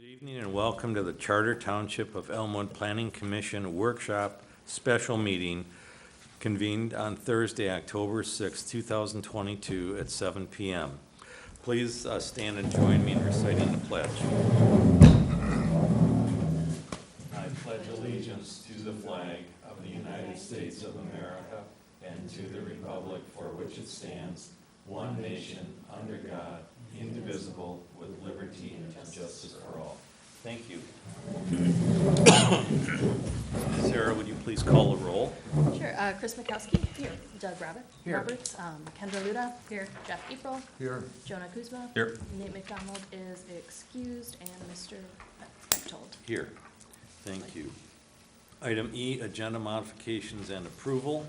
Good evening and welcome to the Charter Township of Elmwood Planning Commission Workshop Special Meeting convened on Thursday, October 6, 2022 at 7 p.m. Please stand and join me in reciting the pledge. I pledge allegiance to the flag of the United States of America and to the republic for which it stands, one nation, under God, indivisible, with liberty and justice for all. Thank you. Sarah, would you please call the roll? Sure. Chris Mikowski. Here. Doug Roberts. Kendra Luda. Here. Jeff April. Here. Jonah Kuzma. Here. Nate McDonald is excused, and Mr. Bechtold. Here. Thank you. Item E, agenda modifications and approval.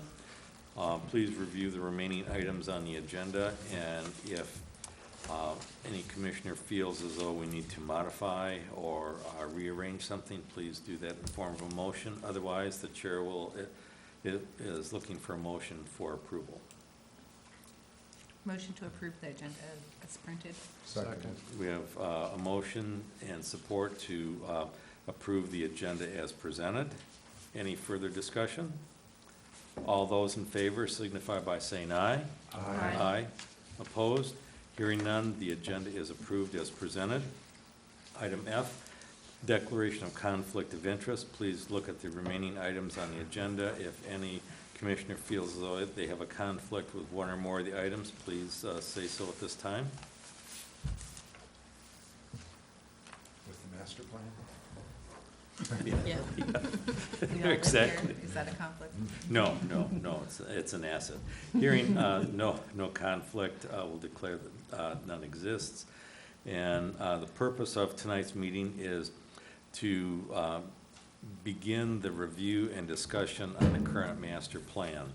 Please review the remaining items on the agenda, and if any commissioner feels as though we need to modify or rearrange something, please do that in form of a motion. Otherwise, the chair is looking for a motion for approval. Motion to approve the agenda as printed. Second. We have a motion and support to approve the agenda as presented. Any further discussion? All those in favor signify by saying aye. Aye. Aye. Opposed? Hearing none, the agenda is approved as presented. Item F, declaration of conflict of interest. Please look at the remaining items on the agenda. If any commissioner feels as though they have a conflict with one or more of the items, please say so at this time. With the master plan? Yeah. You don't live Exactly. here. Is that a conflict? No, it's an asset. Hearing no conflict, we'll declare that none exists. And the purpose of tonight's meeting is to begin the review and discussion on the current master plan.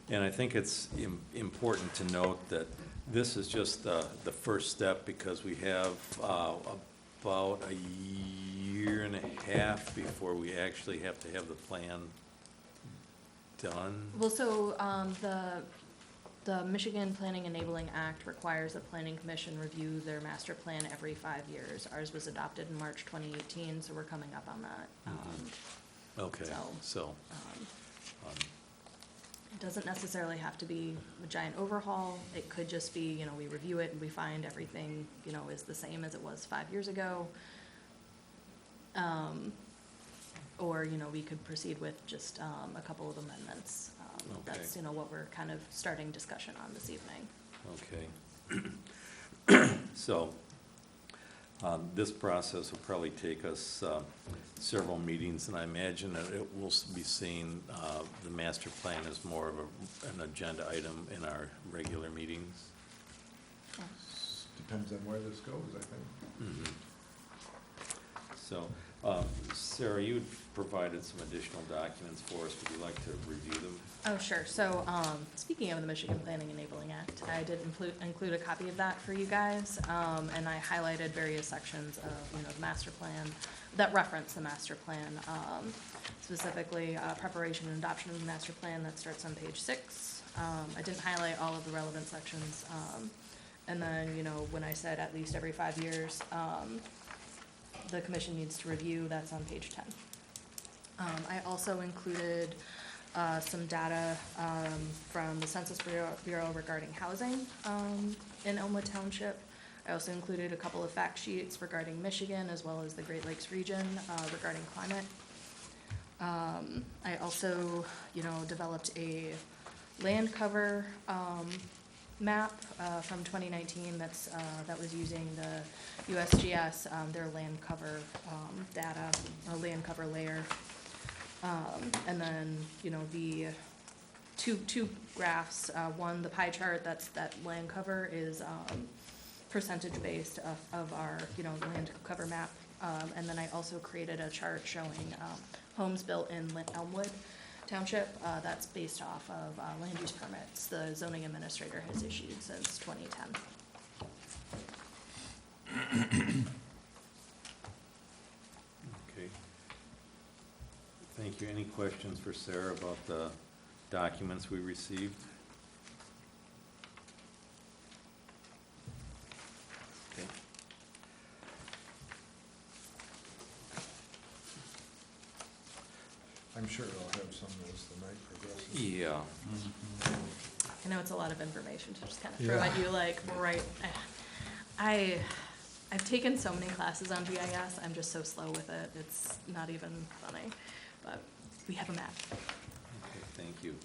And I think it's important to note that this is just the first step, because we have about a year and a half before we actually have to have the plan done. Well, so the Michigan Planning Enabling Act requires the Planning Commission review their master plan every 5 years. Ours was adopted in March 2018, so we're coming up on that. Okay, so It doesn't necessarily have to be a giant overhaul. It could just be, we review it and we find everything, is the same as it was 5 years ago. Or, we could proceed with just a couple of amendments. Okay. That's, what we're kind of starting discussion on this evening. Okay. So, this process will probably take us several meetings, and I imagine that it will be seeing the master plan as more of an agenda item in our regular meetings. Depends on where this goes, I think. Mm-hmm. So, Sarah, you provided some additional documents for us. Would you like to review them? Oh, sure. So, speaking of the Michigan Planning Enabling Act, I did include a copy of that for you guys, and I highlighted various sections of, the master plan that reference the master plan, specifically preparation and adoption of the master plan that starts on page 6. I didn't highlight all of the relevant sections, and then, when I said at least every 5 years, the commission needs to review, that's on page 10. I also included some data from the Census Bureau regarding housing in Elmwood Township. I also included a couple of fact sheets regarding Michigan as well as the Great Lakes region regarding climate. I also, developed a land cover map from 2019 that was using the USGS, their land cover data, or land cover layer. And then, the two graphs, one, the pie chart, that land cover is percentage based of our, land cover map. And then I also created a chart showing homes built in Elmwood Township, that's based off of land use permits the zoning administrator has issued since 2010. Okay. Thank you. Any questions for Sarah about the documents we received? Okay. I'm sure I'll have some as the night progresses. Yeah. I know it's a lot of information to just kind of throw Yeah. at you, like, right, I've taken so many classes on GIS, I'm just so slow with it, it's not even funny, but we have a map. Okay, thank you.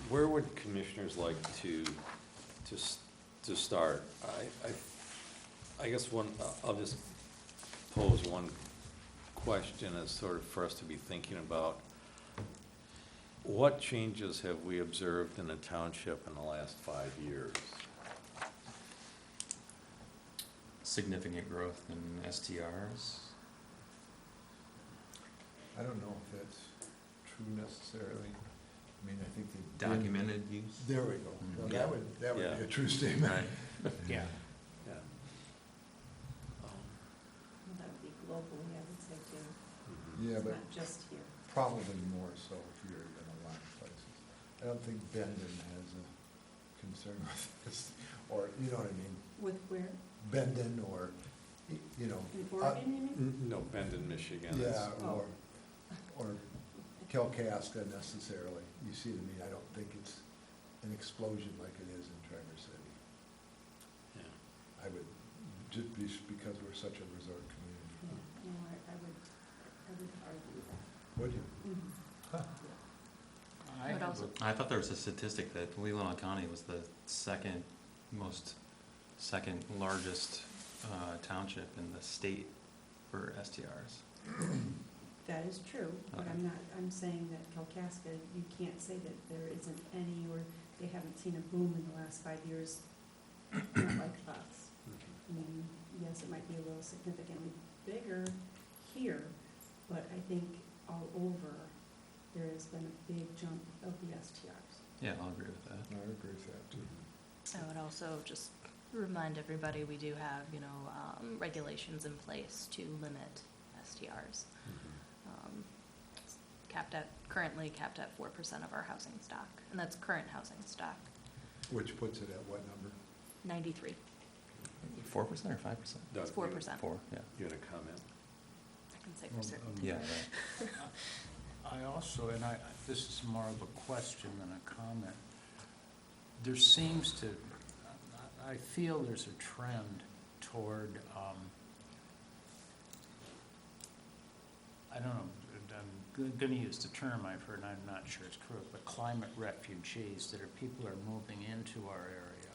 Where would commissioners like to start? I guess I'll just pose one question as sort of for us to be thinking about. What changes have we observed in the township in the last 5 years? Significant growth in STRs. I don't know if that's true necessarily. I mean, I think they. Documented use. There we go. Well, Yeah. that would Yeah. be a true statement. Right. Yeah. That would be globally, I would say too. Yeah, It's but not just here. probably more so here than a lot of places. I don't think Bendon has a concern with this, or, you know what I mean? With where? Bendon or, you know. In Oregon, you mean? No, Bend in Michigan. Yeah, Oh. or Kalkaska necessarily. You see what I mean? I don't think it's an explosion like it is in Traverse City. Yeah. I would, just because we're such a resort community. Yeah, no, I would argue that. Would you? Mhm. Huh. I would also, I thought there was a statistic that Leelanau County was the second largest township in the state for STRs. That is true, but Okay. I'm saying that Kalkaska, you can't say that there isn't any, or they haven't seen a boom in the last 5 years, not like us. I mean, yes, it might be a little significantly bigger here, but I think all over, there has been a big jump of the STRs. Yeah, I'll agree with that. I agree with that too. I would also just remind everybody, we do have, regulations in place to limit STRs. Currently capped at 4% of our housing stock, and that's current housing stock, Which puts it at what number? 93. 4% or 5%? It's 4%. 4, yeah. You had a comment? I can say for certain. Yeah, right. I also, and this is more of a question than a comment, there seems to, I feel there's a trend toward, I don't know, I'm gonna use the term I've heard, and I'm not sure it's correct, but climate refugees, that people are moving into our area.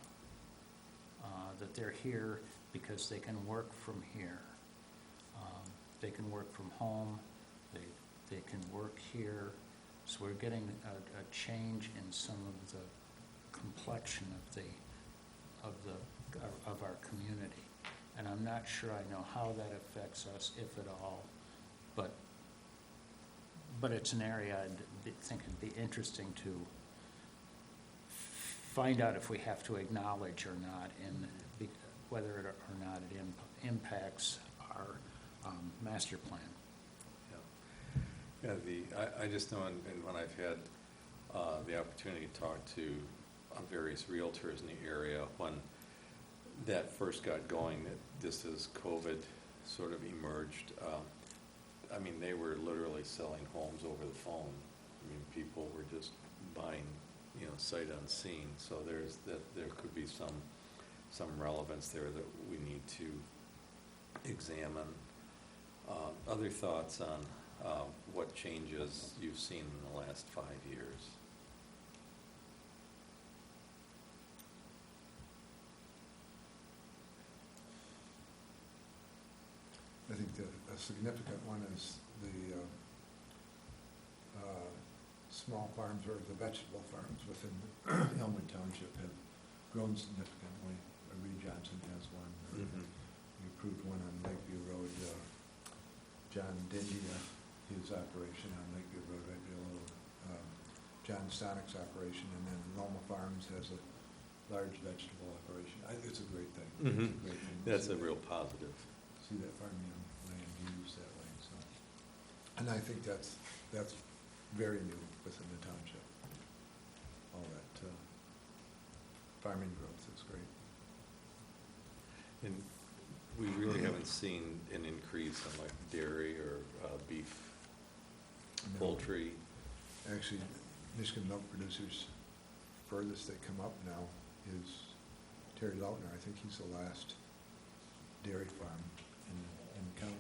That they're here because they can work from here. They can work from home, they can work here. So we're getting a change in some of the complexion of our community. And I'm not sure I know how that affects us, if at all, but it's an area think it'd be interesting to find out if we have to acknowledge or not, and whether or not it impacts our master plan. Yeah, I just know, and when I've had the opportunity to talk to various realtors in the area, when that first got going, just as COVID sort of emerged, I mean, they were literally selling homes over the phone. I mean, people were just buying, sight unseen. So there could be some relevance there that we need to examine. Other thoughts on what changes you've seen in the last 5 years? I think a significant one is the small farms or the vegetable farms within Elmwood Township have grown significantly. Reed Johnson has one. We approved one on Lakeview Road. John Dindia, his operation on Lakeview Road, right below John Stonic's operation, and then Loma Farms has a large vegetable operation. It's a great thing. It's a great thing to That's see a that. real positive. See that farming land used that way, so. And I think that's very new within the township. All that farming growth is great. And we really haven't seen an increase in like dairy or beef, No. poultry. Actually, Michigan milk producers, furthest they come up now is Terry Lautner. I think he's the last dairy farm in the county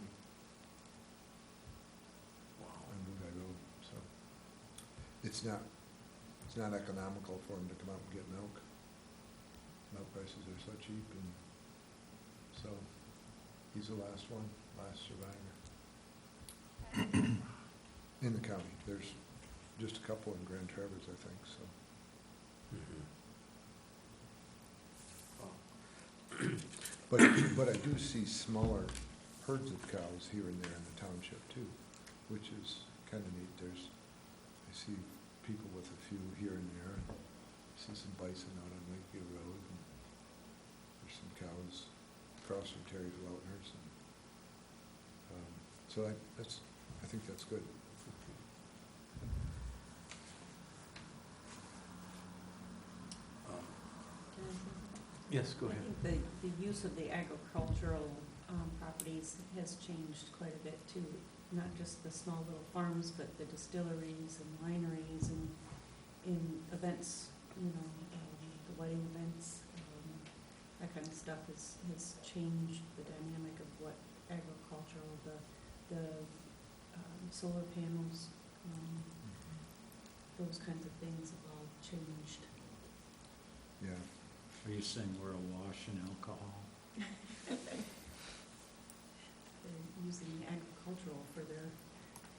on Blue Guy Road, so. It's not economical for them to come out and get milk. Milk prices are so cheap, and so he's the last one, last survivor. In the county, there's just a couple in Grand Traverse, I think, so. But I do see smaller herds of cows here and there in the township too, which is kind of neat. I see people with a few here and there, and I see some bison out on Lakeview Road, and there's some cows across from Terry Lautner's. So I think that's good. Um, Can I say something? Yes, go ahead. I think the use of the agricultural properties has changed quite a bit too. Not just the small little farms, but the distilleries and wineries and in events, the wedding events, that kind of stuff has changed the dynamic of what agricultural, the solar panels, those kinds of things have all changed. Yeah. Are you saying we're awash in alcohol? They're using agricultural for their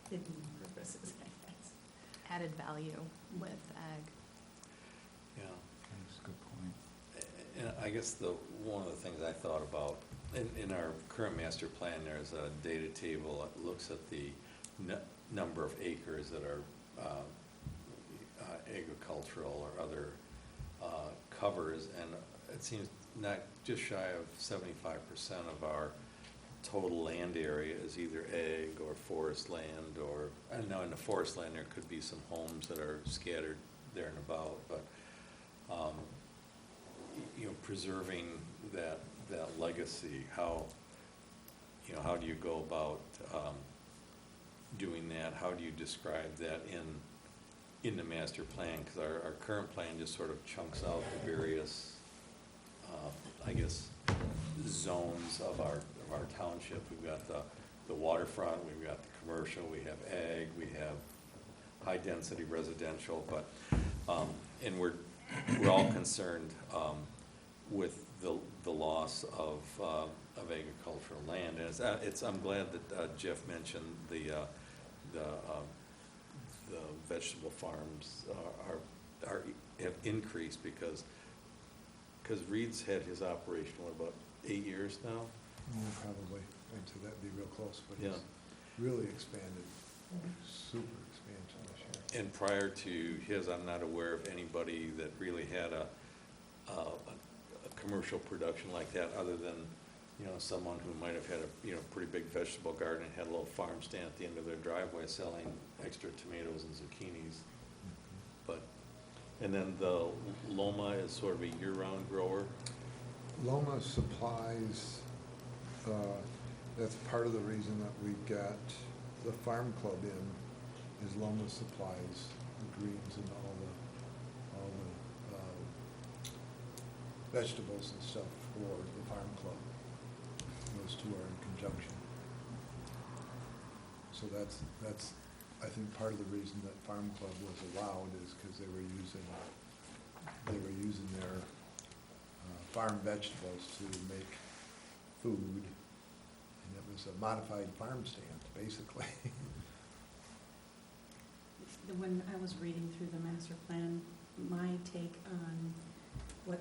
hidden purposes, I guess. Added value with ag. Yeah. That's a good point. And I guess one of the things I thought about, in our current master plan, there's a data table that looks at the number of acres that are agricultural or other covers, and it seems not just shy of 75% of our total land area is either ag or forest land, or, I know in the forest land there could be some homes that are scattered there and about, but preserving that legacy, how do you go about doing that? How do you describe that in the master plan? Because our current plan just sort of chunks out the various, zones of our township. We've got the waterfront, we've got the commercial, we have ag, we have high-density residential, but, and we're all concerned with the loss of agricultural land. And I'm glad that Jeff mentioned the vegetable farms have increased because Reed's had his operation, about 8 years now? Probably, I'd say that'd be real close, but Yeah. it's really expanded, super expansion this year. And prior to his, I'm not aware of anybody that really had a commercial production like that, other than, someone who might have had a, pretty big vegetable garden and had a little farm stand at the end of their driveway selling extra tomatoes and zucchinis. But, and then the Loma is sort of a year-round grower. Loma supplies, that's part of the reason that we got the farm club in, is Loma supplies the greens and all the vegetables and stuff for the farm club. Those two are in conjunction. So that's, I think, part of the reason that farm club was allowed is because they were using their farm vegetables to make food, and it was a modified farm stand, basically. When I was reading through the master plan, my take on what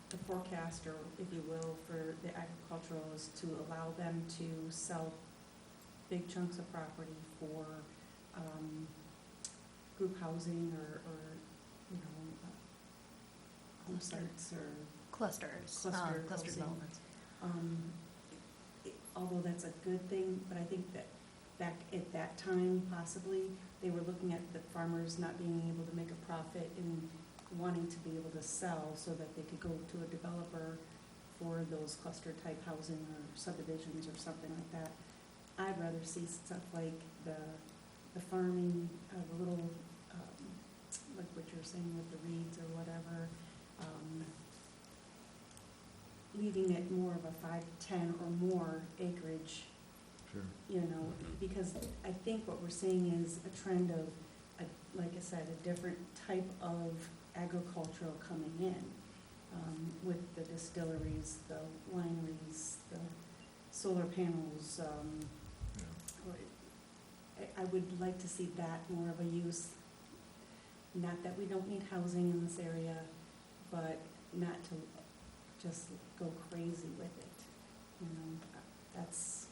the forecast, or if you will, for the agricultural is to allow them to sell big chunks of property for group housing or home sites or Clusters, Cluster cluster housing. developments. Although that's a good thing, but I think that back at that time, possibly, they were looking at the farmers not being able to make a profit and wanting to be able to sell so that they could go to a developer for those cluster type housing or subdivisions or something like that. I'd rather see stuff like the farming, the little, like what you're saying with the reeds or whatever, leaving it more of a 5, 10 or more acreage, Sure. you know, because I think what we're seeing is a trend of, like I said, a different type of agricultural coming in, with the distilleries, the wineries, the solar panels. I would like to see that more of a use, not that we don't need housing in this area, but not to just go crazy with it, you know, that's,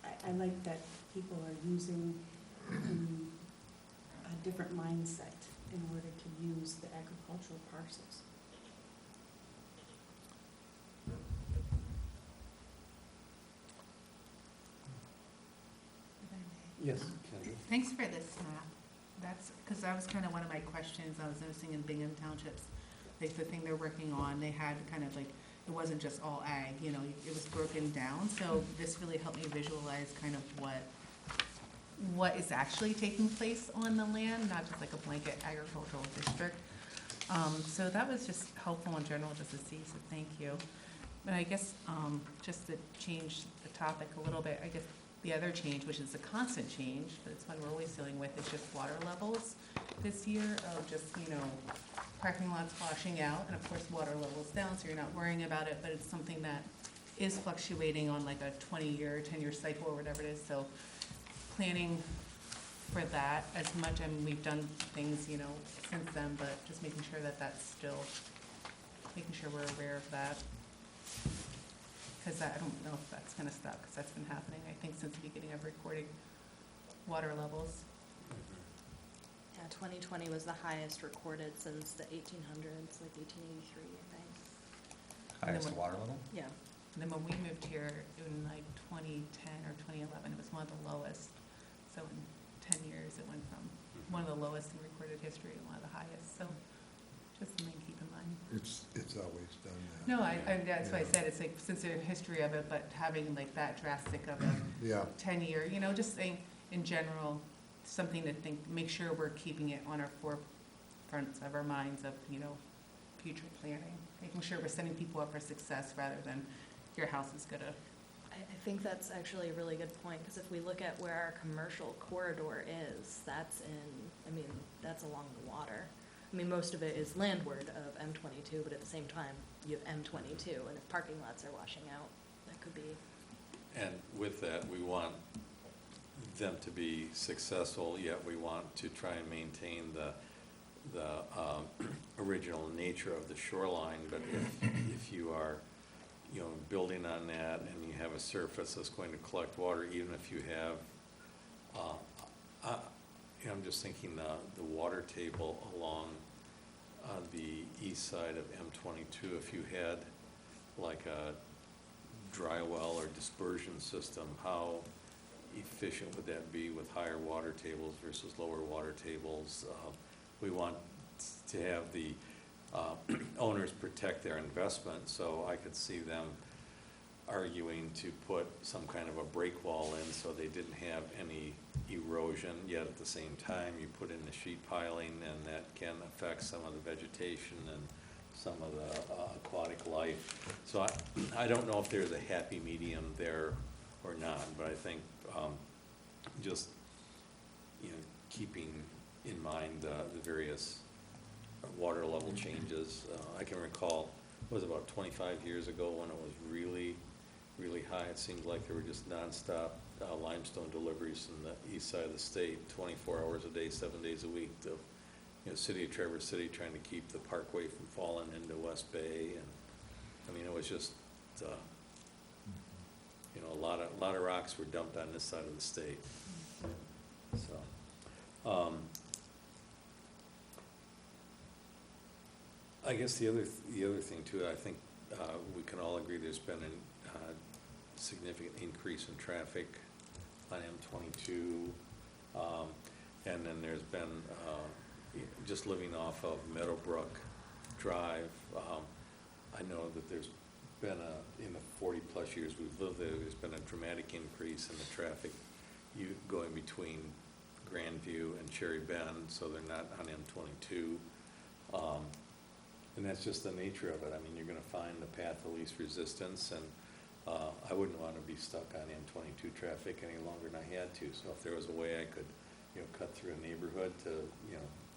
I like that people are using a different mindset in order to use the agricultural parcels. Yes, Kendra? Thanks for this map. That's, because that was kind of one of my questions. I was noticing in Bingham Townships, like the thing they're working on, they had kind of like, it wasn't just all ag, you know, it was broken down. So this really helped me visualize kind of what is actually taking place on the land, not just like a blanket agricultural district. So that was just helpful in general just to see, so thank you. But I guess, just to change the topic a little bit, I guess the other change, which is a constant change, but it's one we're always dealing with, is just water levels this year of just, you know, parking lots washing out, and of course water levels down, so you're not worrying about it, but it's something that is fluctuating on like a 20-year, 10-year cycle or whatever it is, so planning for that as much, I mean, we've done things, you know, since then, but just making sure that that's still, making sure we're aware of that. Because I don't know if that's gonna stop, because that's been happening, I think, since the beginning of recording water levels. Yeah, 2020 was the highest recorded since the 1800s, like 1883, I think. Highest water level? Yeah. And then when we moved here in like 2010 or 2011, it was one of the lowest. So in 10 years, it went from one of the lowest in recorded history to one of the highest. So just something to keep in mind. It's always done that. No, that's why I Yeah. said, it's like, since the history of it, but having like that drastic of a Yeah, 10-year, you know, just saying in general, something to think, make sure we're keeping it on our forefronts of our minds of, you know, future planning, making sure we're setting people up for success rather than your house is gonna. I think that's actually a really good point, because if we look at where our commercial corridor is, that's that's along the water. I mean, most of it is landward of M22, but at the same time, you have M22, and if parking lots are washing out, that could be. And with that, we want them to be successful, yet we want to try and maintain the original nature of the shoreline. But if you are, you know, building on that and you have a surface that's going to collect water, even if you have, you know, I'm just thinking the water table along the east side of M22, if you had like a dry well or dispersion system, how efficient would that be with higher water tables versus lower water tables? We want to have the owners protect their investment, so I could see them arguing to put some kind of a break wall in so they didn't have any erosion, yet at the same time you put in the sheet piling, and that can affect some of the vegetation and some of the aquatic life. So I don't know if there's a happy medium there or not, but I think just, you know, keeping in mind the various water level changes. I can recall, it was about 25 years ago when it was really, really high. It seemed like there were just nonstop limestone deliveries in the east side of the state, 24 hours a day, 7 days a week. The city of Traverse City trying to keep the parkway from falling into West Bay, and I mean, it was just, you know, a lot of rocks were dumped on this side of the state. So, I guess the other thing too, I think we can all agree there's been a significant increase in traffic on M22, and then there's been just living off of Meadowbrook Drive. I know that there's been in the 40-plus years we've lived there, there's been a dramatic increase in the traffic going between Grandview and Cherry Bend, so they're not on M22. And that's just the nature of it. I mean, you're gonna find the path of least resistance, and I wouldn't wanna be stuck on M22 traffic any longer than I had to. So if there was a way I could, cut through a neighborhood to,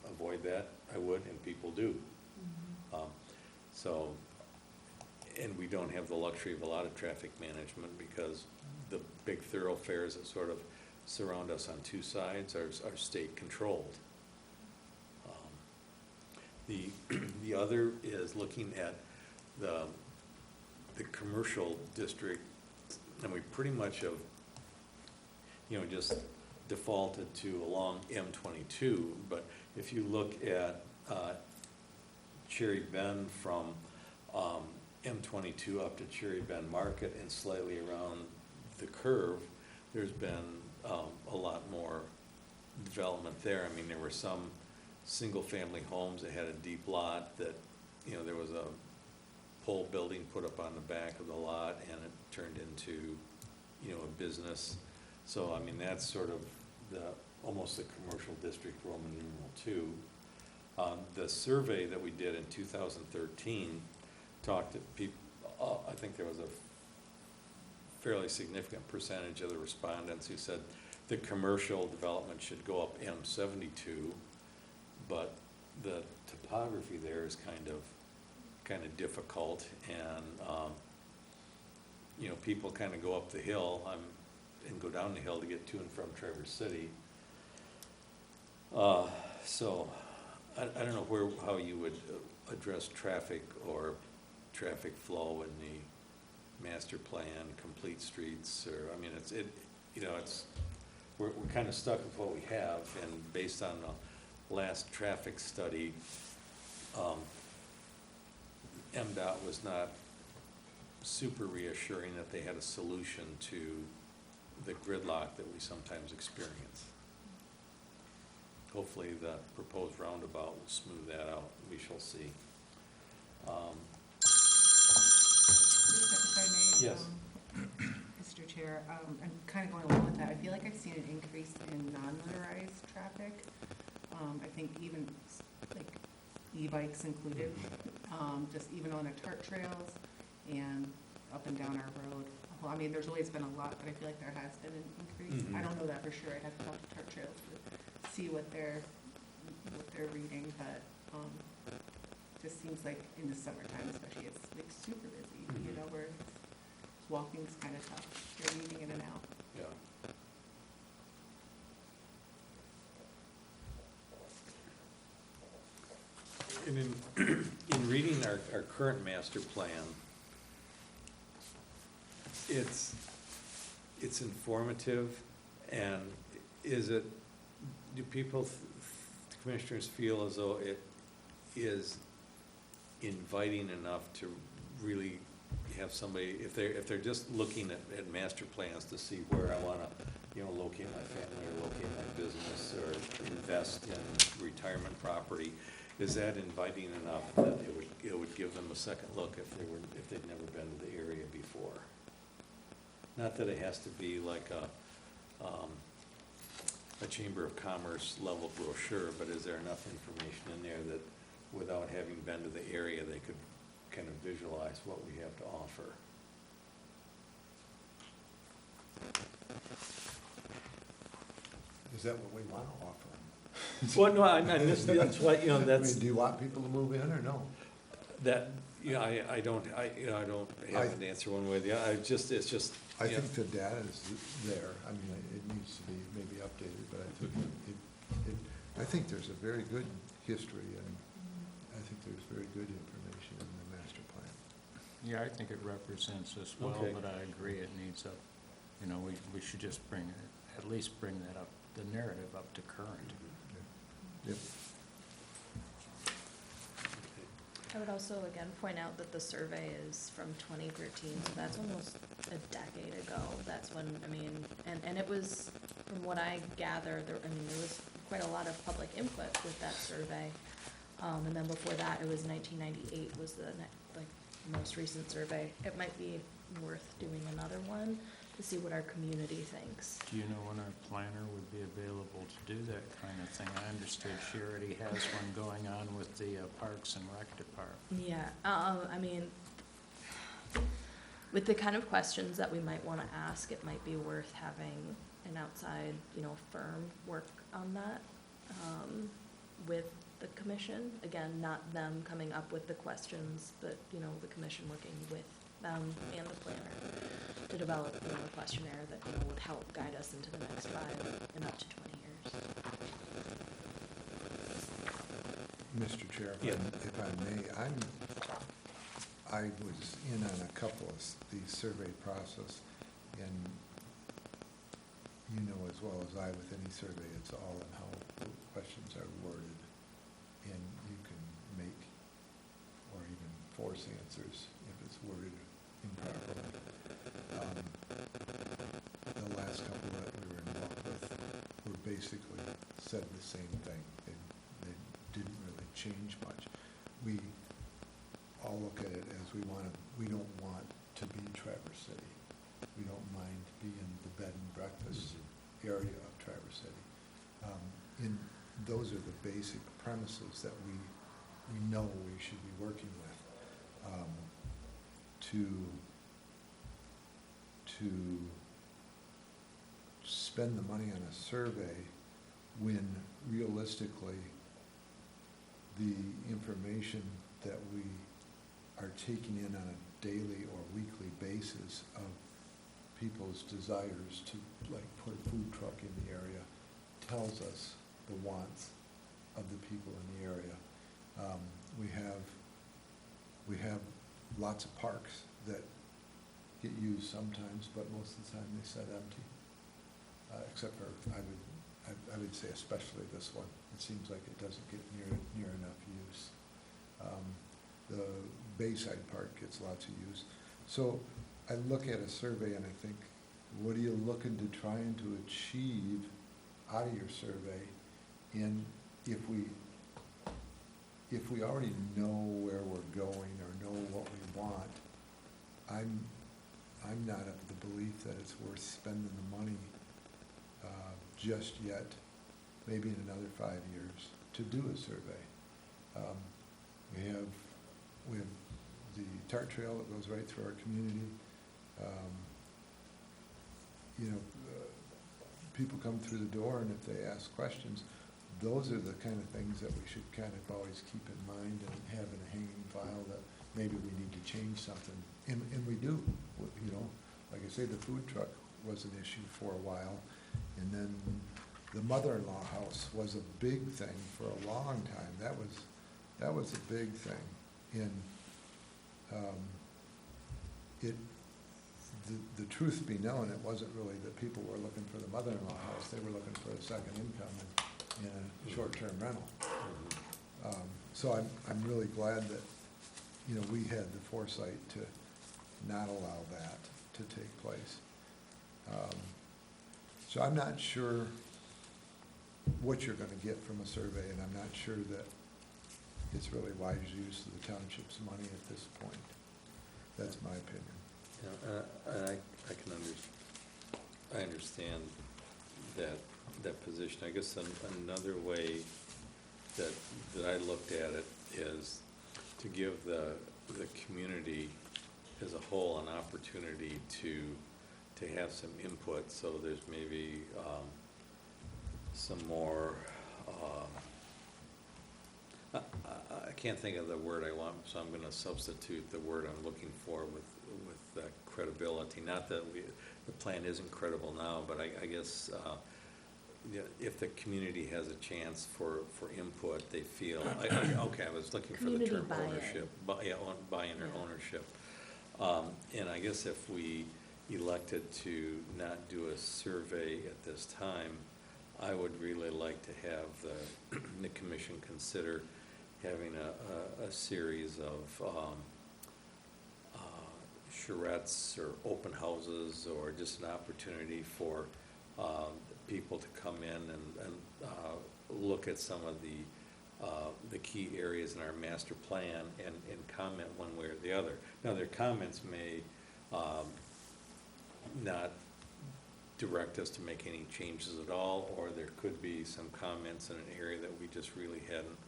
avoid that, I would, and people do. So, and we don't have the luxury of a lot of traffic management because the big thoroughfares that sort of surround us on two sides are state controlled. The other is looking at the commercial district, and we pretty much have, just defaulted to along M22, but if you look at Cherry Bend from M22 up to Cherry Bend Market and slightly around the curve, there's been a lot more development there. I mean, there were some single-family homes that had a deep lot that, there was a pole building put up on the back of the lot, and it turned into, a business. So, I mean, that's sort of almost the commercial district Roman numeral 2. The survey that we did in 2013 talked to people, I think there was a fairly significant percentage of the respondents who said the commercial development should go up M72, but the topography there is kind of difficult, and people kind of go up the hill and go down the hill to get to and from Traverse City. So I don't know how you would address traffic or traffic flow in the master plan, complete streets, or, I mean, we're kind of stuck with what we have, and based on the last traffic study, MDOT was not super reassuring that they had a solution to the gridlock that we sometimes experience. Hopefully the proposed roundabout will smooth that out. We shall see. If I may, Yes. Mr. Chair, I'm kind of going along with that. I feel like I've seen an increase in non-motorized traffic. I think even like e-bikes included, just even on the TART trails and up and down our road. Well, I mean, there's always been a lot, but I feel like there has been an increase. Mhm. I don't know that for sure. I'd have to talk to TART trails to see what they're reading, but just seems like in the summertime especially, it's like super busy, Mhm. where walking's kind of tough. You're weaving in and out. Yeah. And in reading our current master plan, it's informative, and do people, commissioners, feel as though it is inviting enough to really have somebody, if they're just looking at master plans to see where I wanna, locate my family or locate my business or invest in retirement property, is that inviting enough that it would give them a second look if they'd never been to the area before? Not that it has to be like a Chamber of Commerce level brochure, but is there enough information in there that without having been to the area, they could kind of visualize what we have to offer? Is that what we want to offer them? Well, no, that's why, I mean, do you want people to move in or no? that, I don't have an answer one way or the other. It's just, I think the data is there. I mean, it needs to be maybe updated, but I think there's a very good history, and I think there's very good information in the master plan. Yeah, I think it represents us well, Okay. but I agree it needs we should just at least bring that up, the narrative up to current. Yep. I would also, again, point out that the survey is from 2013, so that's almost a decade ago. That's when, and it was, from what I gather, there was quite a lot of public input with that survey. And then before that, it was 1998 was the the most recent survey. It might be worth doing another one to see what our community thinks. Do you know when our planner would be available to do that kind of thing? I understood she already has one going on with the Parks and Rec Department. Yeah, I mean, with the kind of questions that we might want to ask, it might be worth having an outside, firm work on that, with the commission. Again, not them coming up with the questions, but, the commission working with them and the planner to develop, a questionnaire that, would help guide us into the next 5 and up to 20 years. Mr. Chair, Yeah. if I may, I was in on a couple of the survey process, and you know as well as I, with any survey, it's all in how the questions are worded, and you can make or even force answers if it's worded improperly. The last couple that we were involved with were basically said the same thing. They didn't really change much. We all look at it as we don't want to be Traverse City. We don't mind being the bed and breakfast area of Traverse City. And those are the basic premises that we know we should be working with, to spend the money on a survey when realistically the information that we are taking in on a daily or weekly basis of people's desires to put a food truck in the area tells us the wants of the people in the area. We have lots of parks that get used sometimes, but most of the time they sit empty. Except for, I would say especially this one. It seems like it doesn't get near enough use. The Bayside Park gets lots of use. So I look at a survey and I think, what are you looking to trying to achieve out of your survey? And if we already know where we're going or know what we want, I'm not of the belief that it's worth spending the money just yet, maybe in another 5 years, to do a survey. We have the TART trail that goes right through our community. People come through the door, and if they ask questions, those are the kind of things that we should kind of always keep in mind and have in a hanging file, that maybe we need to change something. And we do, like I say, the food truck was an issue for a while. And then the mother-in-law house was a big thing for a long time. That was a big thing. And the truth be known, it wasn't really that people were looking for the mother-in-law house. They were looking for a second income and a short-term rental. So I'm really glad that, we had the foresight to not allow that to take place. So I'm not sure what you're going to get from a survey, and I'm not sure that it's really wise use of the township's money at this point. That's my opinion. Yeah, I understand that position. I guess another way that I looked at it is to give the community as a whole an opportunity to have some input, so there's maybe some more, I can't think of the word I want, so I'm going to substitute the word I'm looking for with credibility. Not that the plan isn't credible now, but I guess if the community has a chance for input, they feel, okay, I was looking for the Community term buy-in. ownership, buy-in or Yeah. ownership. And I guess if we elected to not do a survey at this time, I would really like to have the commission consider having a series of charrettes or open houses, or just an opportunity for people to come in and look at some of the the key areas in our master plan and comment one way or the other. Now, their comments may not direct us to make any changes at all, or there could be some comments in an area that we just really hadn't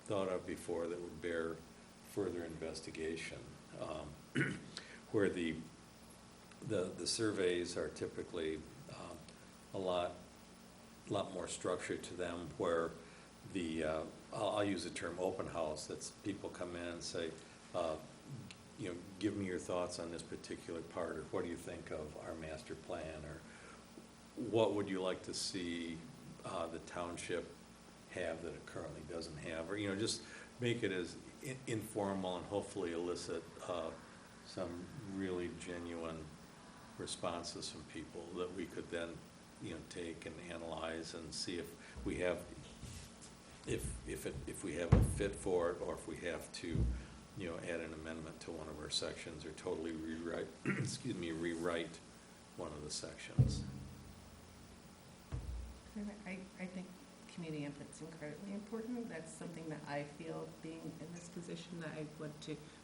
thought of before that would bear further investigation. Where the surveys are typically a lot more structured to them, where I'll use the term open house. That's people come in and say, give me your thoughts on this particular part, or what do you think of our master plan, or what would you like to see the township have that it currently doesn't have, or just make it as informal and hopefully elicit some really genuine responses from people that we could then take and analyze and see if we have if we have a fit for it, or if we have to add an amendment to one of our sections, or totally rewrite one of the sections. I think community input's incredibly important. That's something that I feel, being in this position, that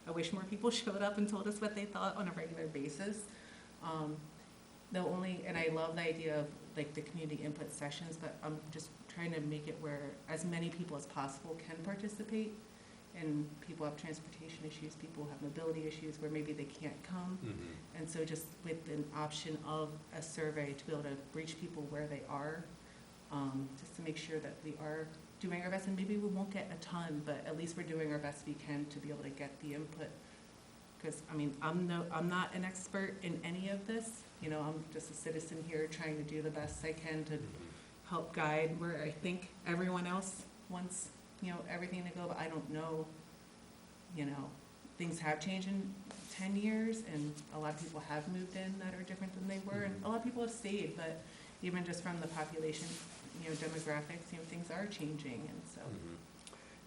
I wish more people showed up and told us what they thought on a regular basis. And I love the idea of like the community input sessions, but I'm just trying to make it where as many people as possible can participate. And people have transportation issues, people have mobility issues where maybe they can't come. Mm-hmm. And so just with an option of a survey to be able to reach people where they are, just to make sure that we are doing our best, and maybe we won't get a ton, but at least we're doing our best we can to be able to get the input. Because I'm not an expert in any of this. I'm just a citizen here trying to do the best I can to help guide where I think everyone else wants everything to go, but I don't know. Things have changed in 10 years, and a lot of people have moved in that are different than they were, and a lot of people have stayed, but even just from the population, demographics, things are changing, and so.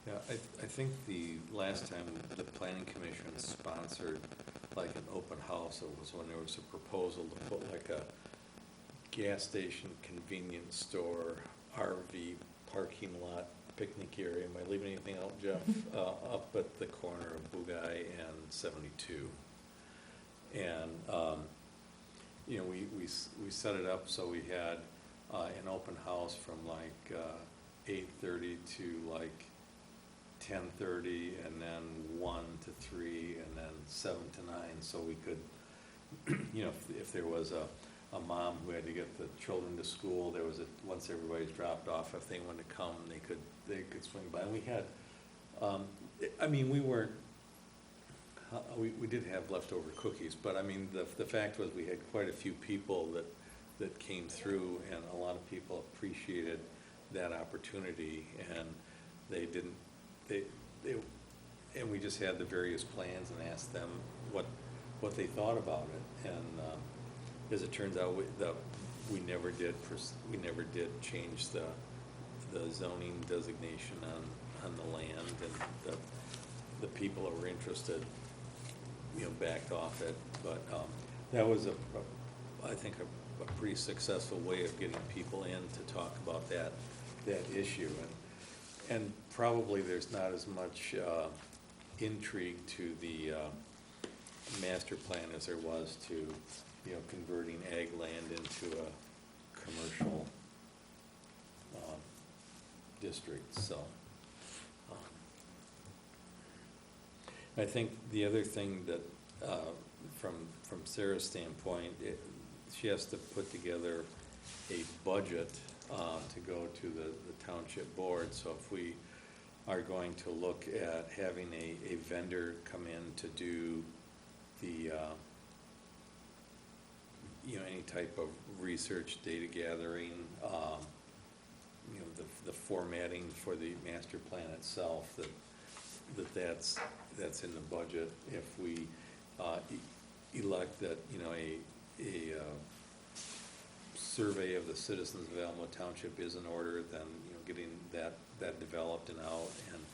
Yeah, I think the last time the planning commission sponsored like an open house, it was when there was a proposal to put like a gas station, convenience store, RV parking lot, picnic area. Am I leaving anything out, Jeff? Up at the corner of Bugai and 72. And we set it up so we had an open house from like 8:30 to like 10:30, and then 1 to 3, and then 7 to 9. So we could, if there was a mom who had to get the children to school, there was once everybody's dropped off, if they wanted to come, they could swing by. And we had, we weren't. We did have leftover cookies, but the fact was we had quite a few people that came through, and a lot of people appreciated that opportunity, and and we just had the various plans and asked them what they thought about it, and as it turns out, we never did change the zoning designation on the land, and the people that were interested backed off it, but that was I think a pretty successful way of getting people in to talk about that issue, and probably there's not as much intrigue to the master plan as there was to converting ag land into a commercial district. So I think the other thing that from Sarah's standpoint, she has to put together a budget to go to the township board. So if we are going to look at having a vendor come in to do the any type of research, data gathering, the formatting for the master plan itself, that's in the budget. If we elect that a survey of the citizens of Elmwood Township is in order, then getting that developed and out, and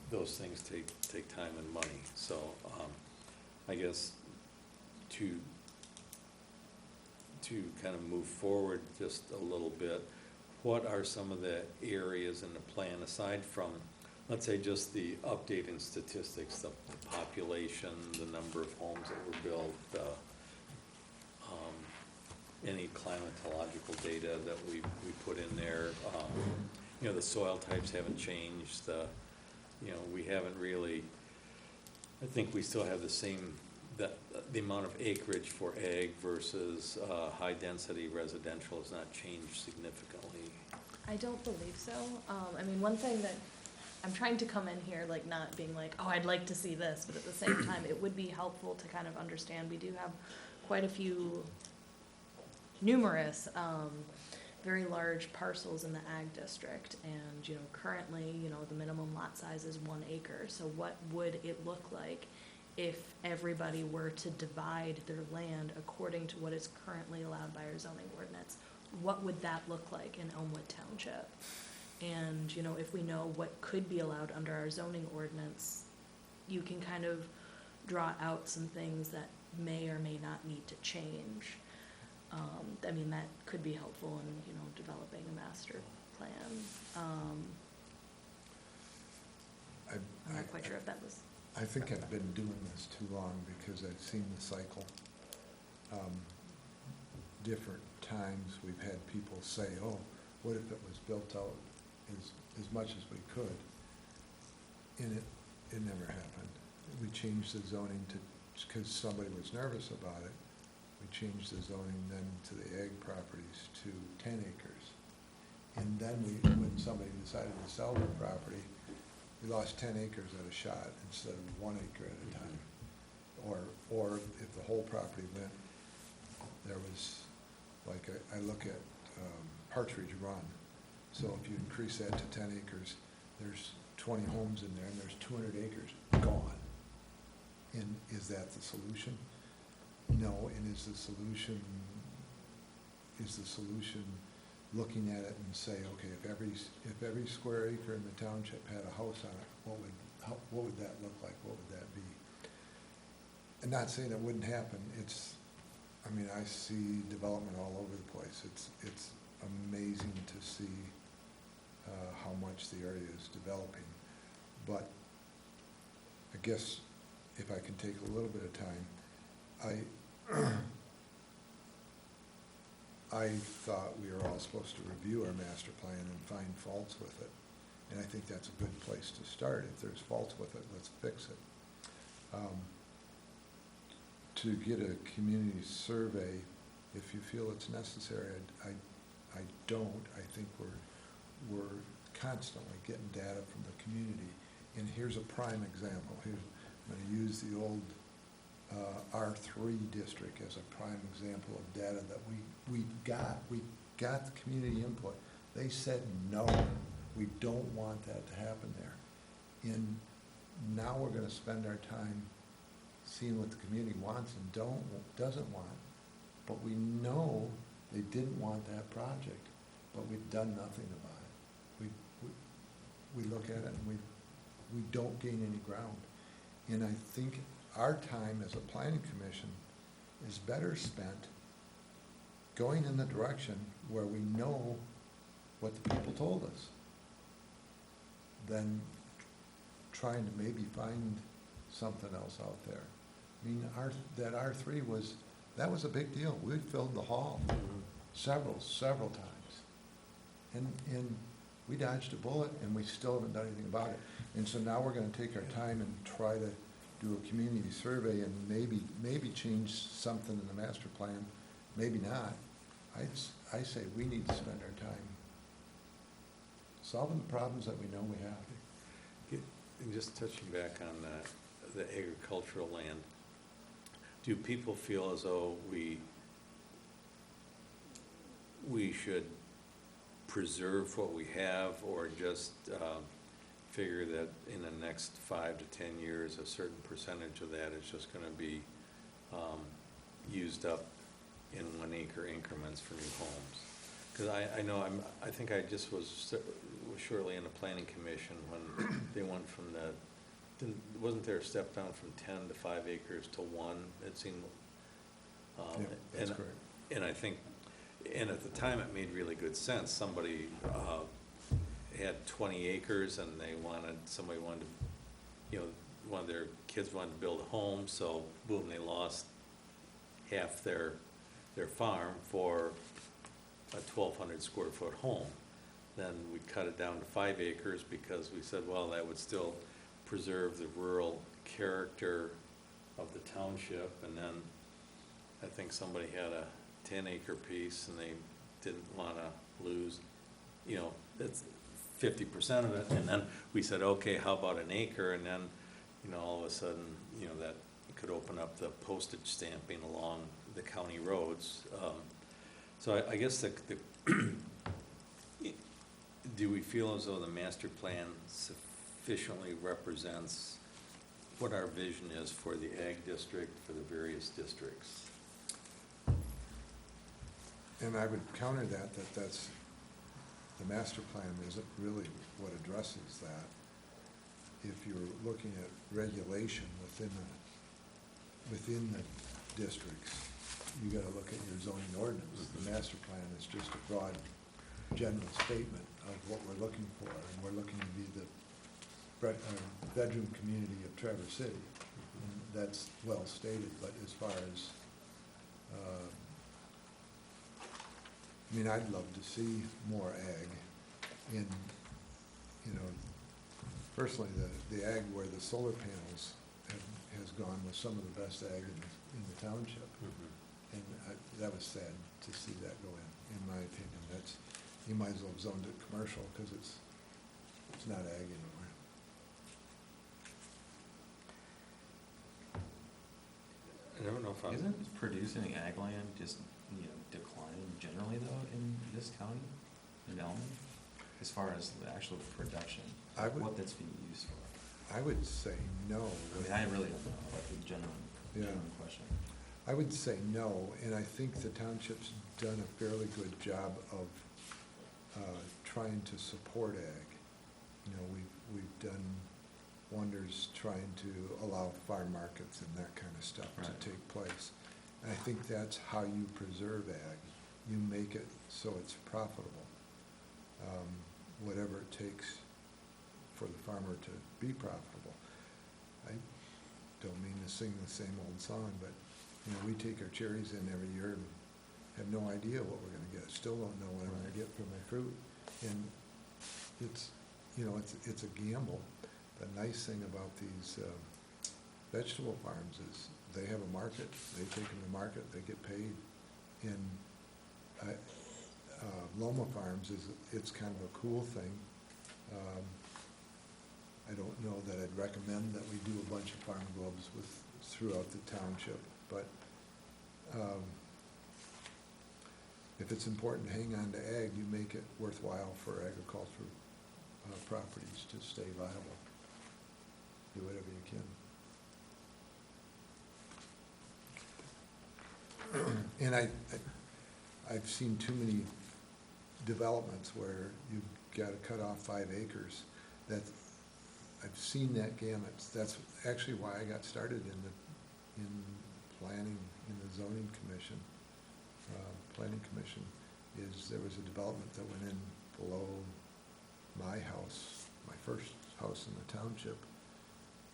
those things take time and money. So I guess to kind of move forward just a little bit, what are some of the areas in the plan, aside from, let's say, just the updating statistics, the population, the number of homes that were built, any climatological data that we put in there. You know, the soil types haven't changed, we haven't really, I think we still have the same, the amount of acreage for ag versus high-density residential has not changed significantly. I don't believe so. I mean, one thing that, I'm trying to come in here, like, not being like, oh, I'd like to see this, but at the same time, it would be helpful to kind of understand, we do have quite a few numerous, very large parcels in the ag district, and, currently, the minimum lot size is 1 acre, so what would it look like if everybody were to divide their land according to what is currently allowed by our zoning ordinance? What would that look like in Elmwood Township? And, if we know what could be allowed under our zoning ordinance, you can kind of draw out some things that may or may not need to change. I mean, that could be helpful in, developing a master plan. I'm not quite sure if that was. I think I've been doing this too long because I've seen the cycle. Different times we've had people say, oh, what if it was built out as much as we could? And it never happened. We changed the zoning because somebody was nervous about it. We changed the zoning then to the ag properties to 10 acres. And then when somebody decided to sell their property, we lost 10 acres at a shot instead of 1 acre at a time. Or if the whole property went, there was, like, I look at Partridge Run. So if you increase that to 10 acres, there's 20 homes in there and there's 200 acres gone. And is that the solution? No. And is the solution looking at it and say, okay, if every square acre in the township had a house on it, what would that look like? What would that be? And not saying it wouldn't happen. I see development all over the place. It's amazing to see how much the area is developing. But I guess if I can take a little bit of time, I thought we were all supposed to review our master plan and find faults with it. And I think that's a good place to start. If there's faults with it, let's fix it. To get a community survey, if you feel it's necessary, I don't. I think we're constantly getting data from the community. And here's a prime example. I'm going to use the old R3 district as a prime example of data that we got. We got the community input. They said no, we don't want that to happen there. And now we're going to spend our time seeing what the community wants and doesn't want. But we know they didn't want that project, but we've done nothing about it. We look at it and we don't gain any ground. And I think our time as a planning commission is better spent going in the direction where we know what the people told us than trying to maybe find something else out there. I mean, that R3 was a big deal. We filled the hall several times. And we dodged a bullet and we still haven't done anything about it. And so now we're going to take our time and try to do a community survey and maybe change something in the master plan, maybe not. I say we need to spend our time solving the problems that we know we have. And just touching back on the agricultural land, do people feel as though we should preserve what we have, or just figure that in the next 5 to 10 years, a certain percentage of that is just going to be used up in 1 acre increments for new homes? Because I know I think I just was shortly in the planning commission when they went from wasn't there a step down from 10 to 5 acres to 1? It seemed. Yeah, that's correct. And I think And at the time, it made really good sense. Somebody had 20 acres and somebody wanted to, you know, one of their kids wanted to build a home, so boom, they lost half their farm for a 1,200 square foot home. Then we cut it down to 5 acres because we said, well, that would still preserve the rural character of the township. And then I think somebody had a 10-acre piece and they didn't want to lose, you know, it's 50% of it. And then we said, okay, how about an acre? And then, you know, all of a sudden, you know, that could open up the postage stamping along the county roads. So I guess do we feel as though the master plan sufficiently represents what our vision is for the ag district, for the various districts? And I would counter that's, the master plan isn't really what addresses that. If you're looking at regulation within the districts, you gotta look at your zoning ordinance. The master plan is just a broad, general statement of what we're looking for, and we're looking to be the bedroom community of Traverse City. And that's well stated, but as far as, I mean, I'd love to see more ag in, you know, personally, the ag where the solar panels has gone with some of the best ag in the township. And that was sad to see that go in my opinion. That's, you might as well have zoned it commercial because it's not ag anymore. I don't know if I'm. Isn't producing ag land just, you know, declining generally though in this county, in Elmwood? As far as the actual production, what that's being used for? I would say no. I mean, I really don't know, like the general question. I would say no, and I think the township's done a fairly good job of trying to support ag. You know, we've done wonders trying to allow farm markets and that kind of stuff to take place. And I think that's how you preserve ag. You make it so it's profitable. Whatever it takes for the farmer to be profitable. I don't mean to sing the same old song, but you know, we take our cherries in every year and have no idea what we're gonna get. Still don't know what I'm gonna get for my fruit. And it's, you know, it's a gamble. The nice thing about these vegetable farms is they have a market, they take them to market, they get paid. And Loma Farms it's kind of a cool thing. I don't know that I'd recommend that we do a bunch of farm clubs throughout the township, but if it's important to hang on to ag, you make it worthwhile for agricultural properties to stay viable. Do whatever you can. And I've seen too many developments where you've got to cut off 5 acres. I've seen that gamut. That's actually why I got started in planning, in the zoning commission, planning commission, is there was a development that went in below my house, my first house in the township,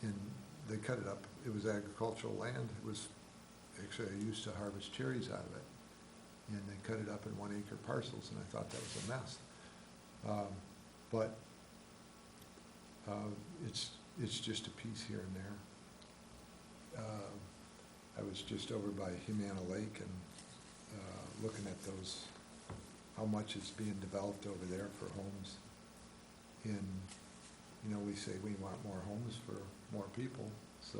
and they cut it up. It was agricultural land. It was, actually I used to harvest cherries out of it. And they cut it up in 1 acre parcels, and I thought that was a mess. But it's just a piece here and there. I was just over by Humana Lake and looking at those, how much is being developed over there for homes. And, you know, we say we want more homes for more people, so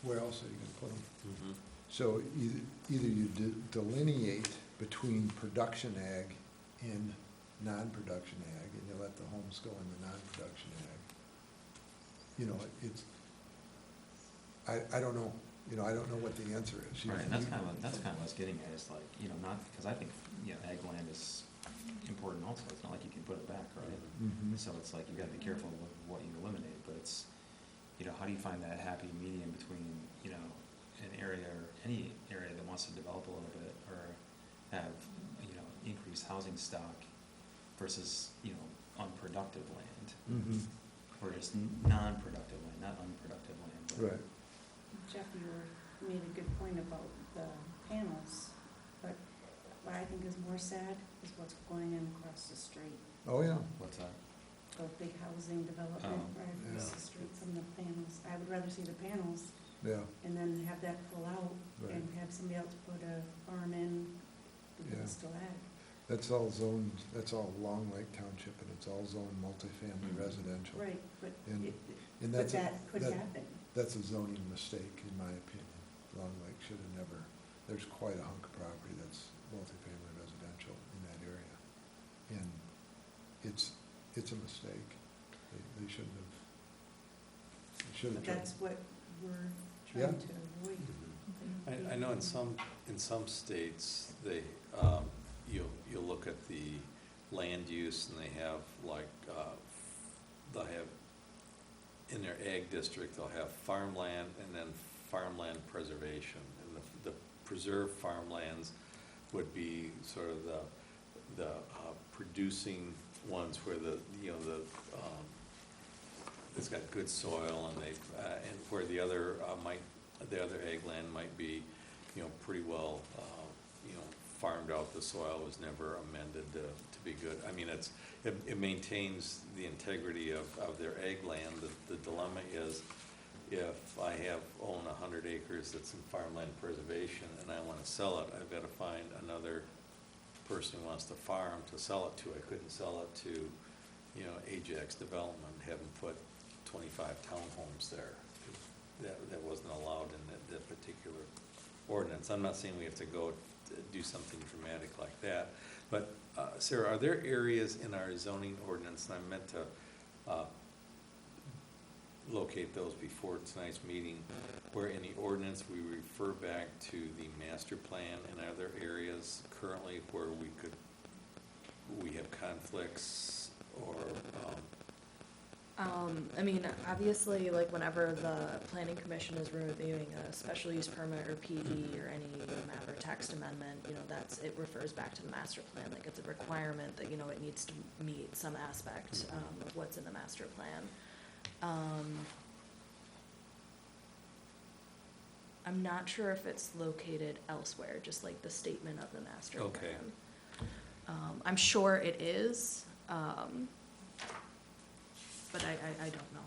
where else are you gonna put them? So either you delineate between production ag and non-production ag, and you let the homes go in the non-production ag. You know, I don't know, you know, I don't know what the answer is. Right, and that's kind of what I was getting at, is like, you know, not, because I think, you know, ag land is important also. It's not like you can put it back, right? Mm-hmm. So it's like, you gotta be careful with what you eliminate, but it's, you know, how do you find that happy medium between, you know, an area or any area that wants to develop a little bit or have, increased housing stock versus, unproductive land, Mm-hmm. or just non-productive land, not unproductive land. but- Right. Jeff, made a good point about the panels, but what I think is more sad is what's going in across the street. Oh, yeah. What's that? The big housing development Oh. right across Yeah. the street, some of the panels. I would rather see the panels Yeah, and then have that pull out right. and have somebody else put a farm in because Yeah. it's still ag. That's all zoned, that's all Long Lake Township, and it's all zoned multifamily Mhm. residential. Right, but And- it, And but that's, a- that could that- happen. that's a zoning mistake, in my opinion. Long Lake should have never, there's quite a hunk of property that's multifamily residential in that area. And it's a mistake. They shouldn't have, they should have But tried. that's what we're Yeah. trying to avoid. I know in some states, they, you'll look at the land use and they have like, they'll have, in their ag district, they'll have farmland and then farmland preservation. And the preserved farmlands would be sort of the producing ones where it's got good soil and and where the other ag land might be, pretty well, farmed out. The soil was never amended to be good. I mean, it maintains the integrity of their ag land. The dilemma is, if I own 100 acres that's in farmland preservation and I want to sell it, I've got to find another person who wants to farm to sell it to. I couldn't sell it to, Ajax Development, have them put 25 townhomes there. That wasn't allowed in that particular ordinance. I'm not saying we have to go do something dramatic like that, but Sarah, are there areas in our zoning ordinance, and I meant to locate those before tonight's meeting, where in the ordinance we refer back to the master plan, and are there areas currently where we have conflicts or, I mean, obviously, like whenever the planning commission is reviewing a special use permit or PD or any map or text amendment, it refers back to the master plan. Like it's a requirement that, it needs to meet some aspect of what's in the master plan. I'm not sure if it's located elsewhere, just like the statement of the master plan. Okay. I'm sure it is, but I don't know.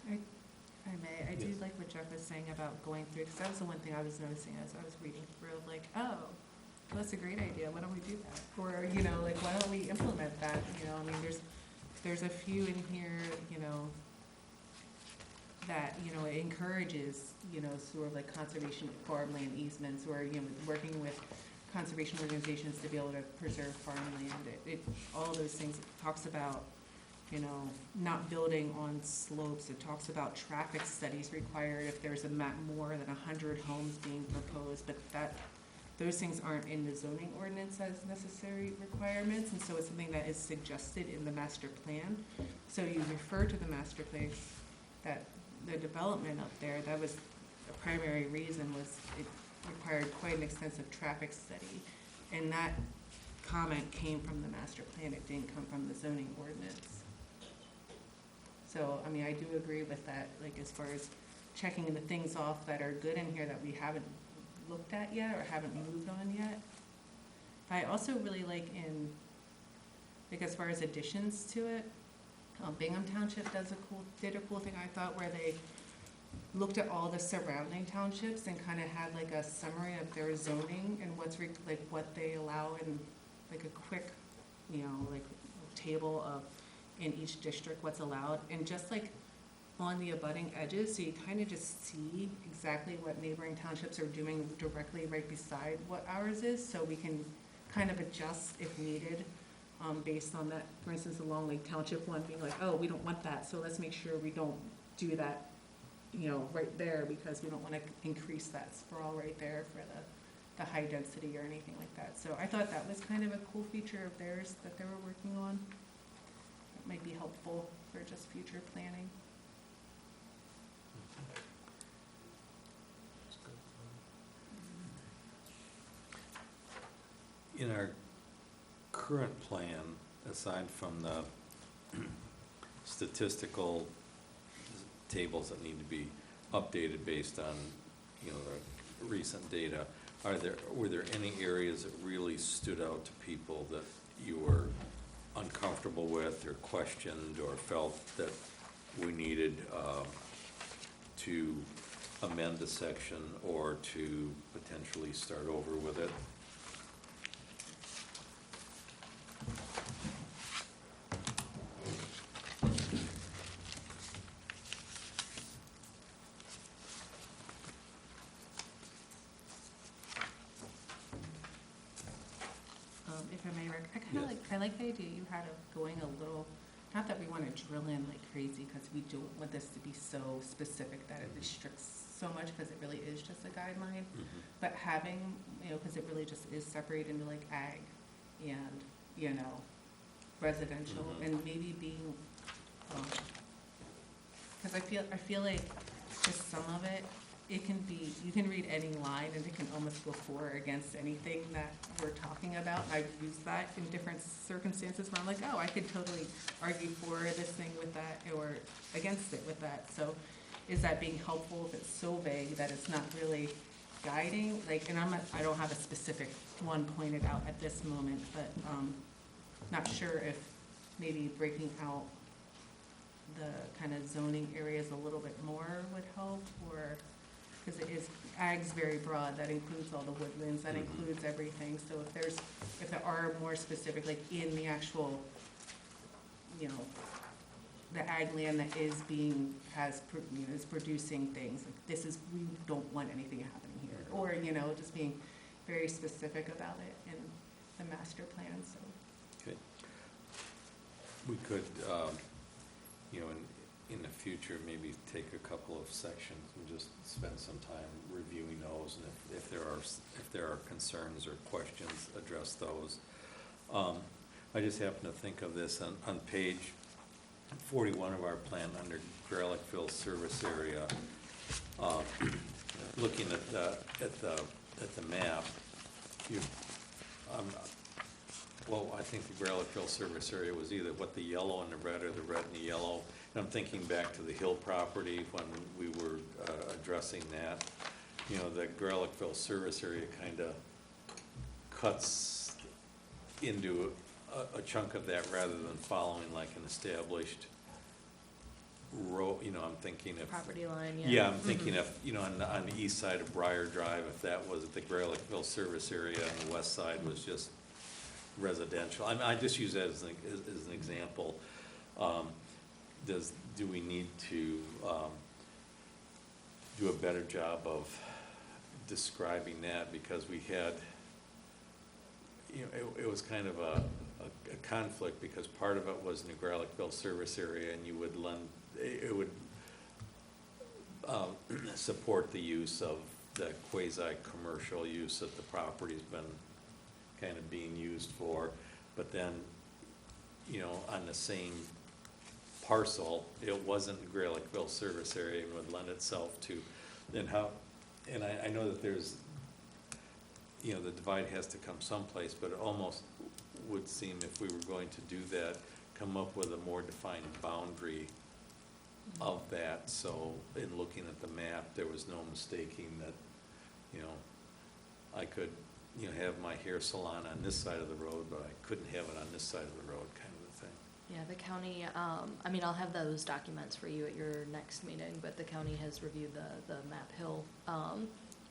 If I may, I do Yes. like what Jeff was saying about going through, because that was the one thing I was noticing as I was reading through, like, oh, that's a great idea, why don't we do that? Or, why don't we implement that, I mean, there's a few in here, that, it encourages, sort of like conservation farmland easements, or, working with conservation organizations to be able to preserve farmland. All those things, it talks about, not building on slopes. It talks about traffic studies required if there's more than 100 homes being proposed, but those things aren't in the zoning ordinance as necessary requirements, and so it's something that is suggested in the master plan. So you refer to the master plan, that the development up there, that was the primary reason, was it required quite an extensive traffic study, and that comment came from the master plan. It didn't come from the zoning ordinance. So, I mean, I do agree with that, like, as far as checking the things off that are good in here that we haven't looked at yet or haven't moved on yet. I also really like as far as additions to it, Bingham Township did a cool thing, I thought, where they looked at all the surrounding townships and kind of had like a summary of their zoning and what they allow in, like a quick, like table of in each district what's allowed, and just like on the abutting edges, so you kind of just see exactly what neighboring townships are doing directly right beside what ours is, so we can kind of adjust if needed, based on that. For instance, the Long Lake Township one being like, oh, we don't want that, so let's make sure we don't do that, right there, because we don't want to increase that sprawl right there for the high density or anything like that. So I thought that was kind of a cool feature of theirs that they were working on. It might be helpful for just future planning. in our current plan, aside from the statistical tables that need to be updated based on, you know, the recent data, were there any areas that really stood out to people that you were uncomfortable with or questioned or felt that we needed to amend the section or to potentially start over with it? If I may, Rick, I like the idea you had of going a little, not that we want to drill in like crazy, because we don't want this to be so specific that it restricts so much, because it really is just a guideline. But having, you know, because it really just is separated into like ag and, you know, residential, and maybe being, because I feel like just some of it, it can be, you can read any line and it can almost go for or against anything that we're talking about. I've used that in different circumstances where I'm like, oh, I could totally argue for this thing with that or against it with that. So is that being helpful if it's so vague that it's not really guiding? Like, and I don't have a specific one pointed out at this moment, but not sure if maybe breaking out the kind of zoning areas a little bit more would help, or, because it is, ag's very broad, that includes all the woodlands, that includes everything, so if there are more specific, like in the actual, you know, the ag land that is is producing things, like this is, we don't want anything happening here, or, you know, just being very specific about it in the master plan, so. Okay. We could, you know, in the future, maybe take a couple of sections and just spend some time reviewing those, and if there are concerns or questions, address those. I just happen to think of this on page 41 of our plan under Grelickville service area. Looking at the map, well, I think the Grelickville service area was either the yellow and the red, or the red and the yellow. And I'm thinking back to the Hill property when we were addressing that. You know, the Grelickville service area kind of cuts into a chunk of that rather than following like an established road. You know, I'm thinking if Property line, yeah. Yeah, I'm thinking if, you know, on the east side of Briar Drive, if that was the Grelickville service area and the west side was just residential. I just use that as an example. Do we need to do a better job of describing that? Because we had, you know, it was kind of a conflict, because part of it was in the Grelickville service area, and it would support the use of the quasi-commercial use that the property's been kind of being used for, but then, you know, on the same parcel, it wasn't Grelickville service area and would lend itself to, then how, and I know that there's, you know, the divide has to come someplace, but it almost would seem, if we were going to do that, come up with a more defined boundary of that, so in looking at the map, there was no mistaking that, you know, I could, you know, have my hair salon on this side of the road, but I couldn't have it on this side of the road, kind of a thing. Yeah, the county, I mean, I'll have those documents for you at your next meeting, but the county has reviewed the Map Hill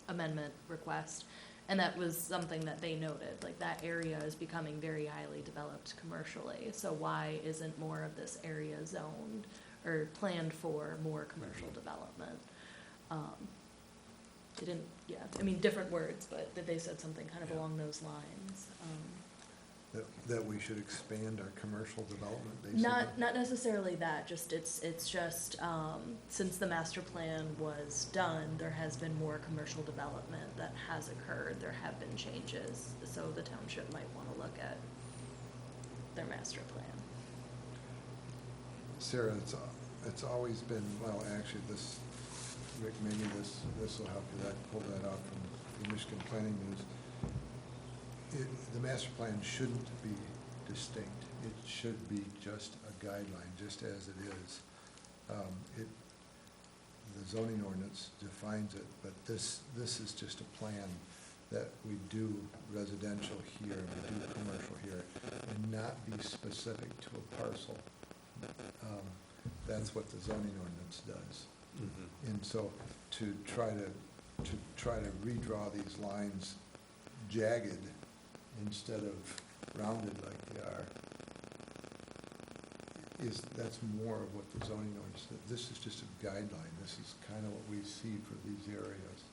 amendment request, and that was something that they noted, like that area is becoming very highly developed commercially, so why isn't more of this area zoned or planned for more commercial development? They didn't, yeah, I mean, different words, but they said something kind of along those lines. That we should expand our commercial development, basically? Not necessarily that, just it's just, since the master plan was done, there has been more commercial development that has occurred. There have been changes, so the township might want to look at their master plan. Sarah, it's always been, well, actually, this, Rick, maybe this will help you. I pulled that out from the Michigan Planning News. the master plan shouldn't be distinct. It should be just a guideline, just as it is. The zoning ordinance defines it, but this is just a plan that we do residential here and we do commercial here, and not be specific to a parcel. That's what the zoning ordinance does. Mhm. And so to try to redraw these lines jagged instead of rounded like they are, that's more of what the zoning ordinance, this is just a guideline. This is kind of what we see for these areas.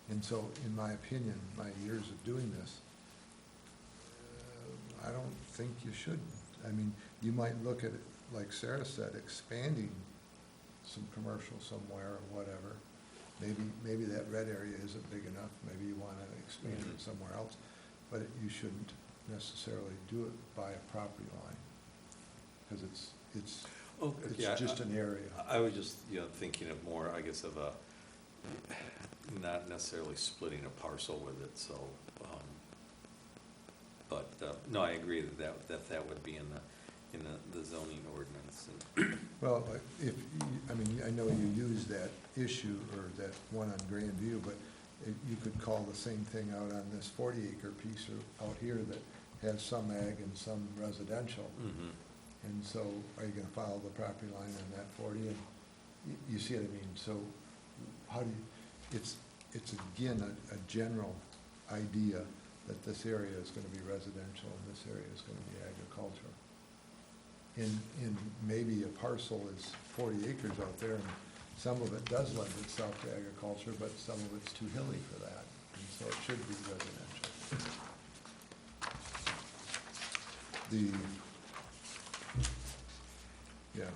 And so, in my opinion, my years of doing this, I don't think you should. I mean, you might look at it, like Sarah said, expanding some commercial somewhere or whatever. Maybe that red area isn't big enough. Maybe you want to expand it somewhere else. But you shouldn't necessarily do it by a property line, because it's Yeah, just an area. I was just, thinking of more, I guess, of not necessarily splitting a parcel with it, so, but, no, I agree that would be in the zoning ordinance. And Well, I know you use that issue or that one on Grandview, but you could call the same thing out on this 40-acre piece out here that has some ag and some residential. Mhm. And so, are you gonna follow the property line on that 40? And you see what I mean? So, how do you, it's again, a general idea that this area is gonna be residential and this area is gonna be agricultural. And maybe a parcel is 40 acres out there, and some of it does lend itself to agriculture, but some of it's too hilly for that, and so it should be residential. Yeah.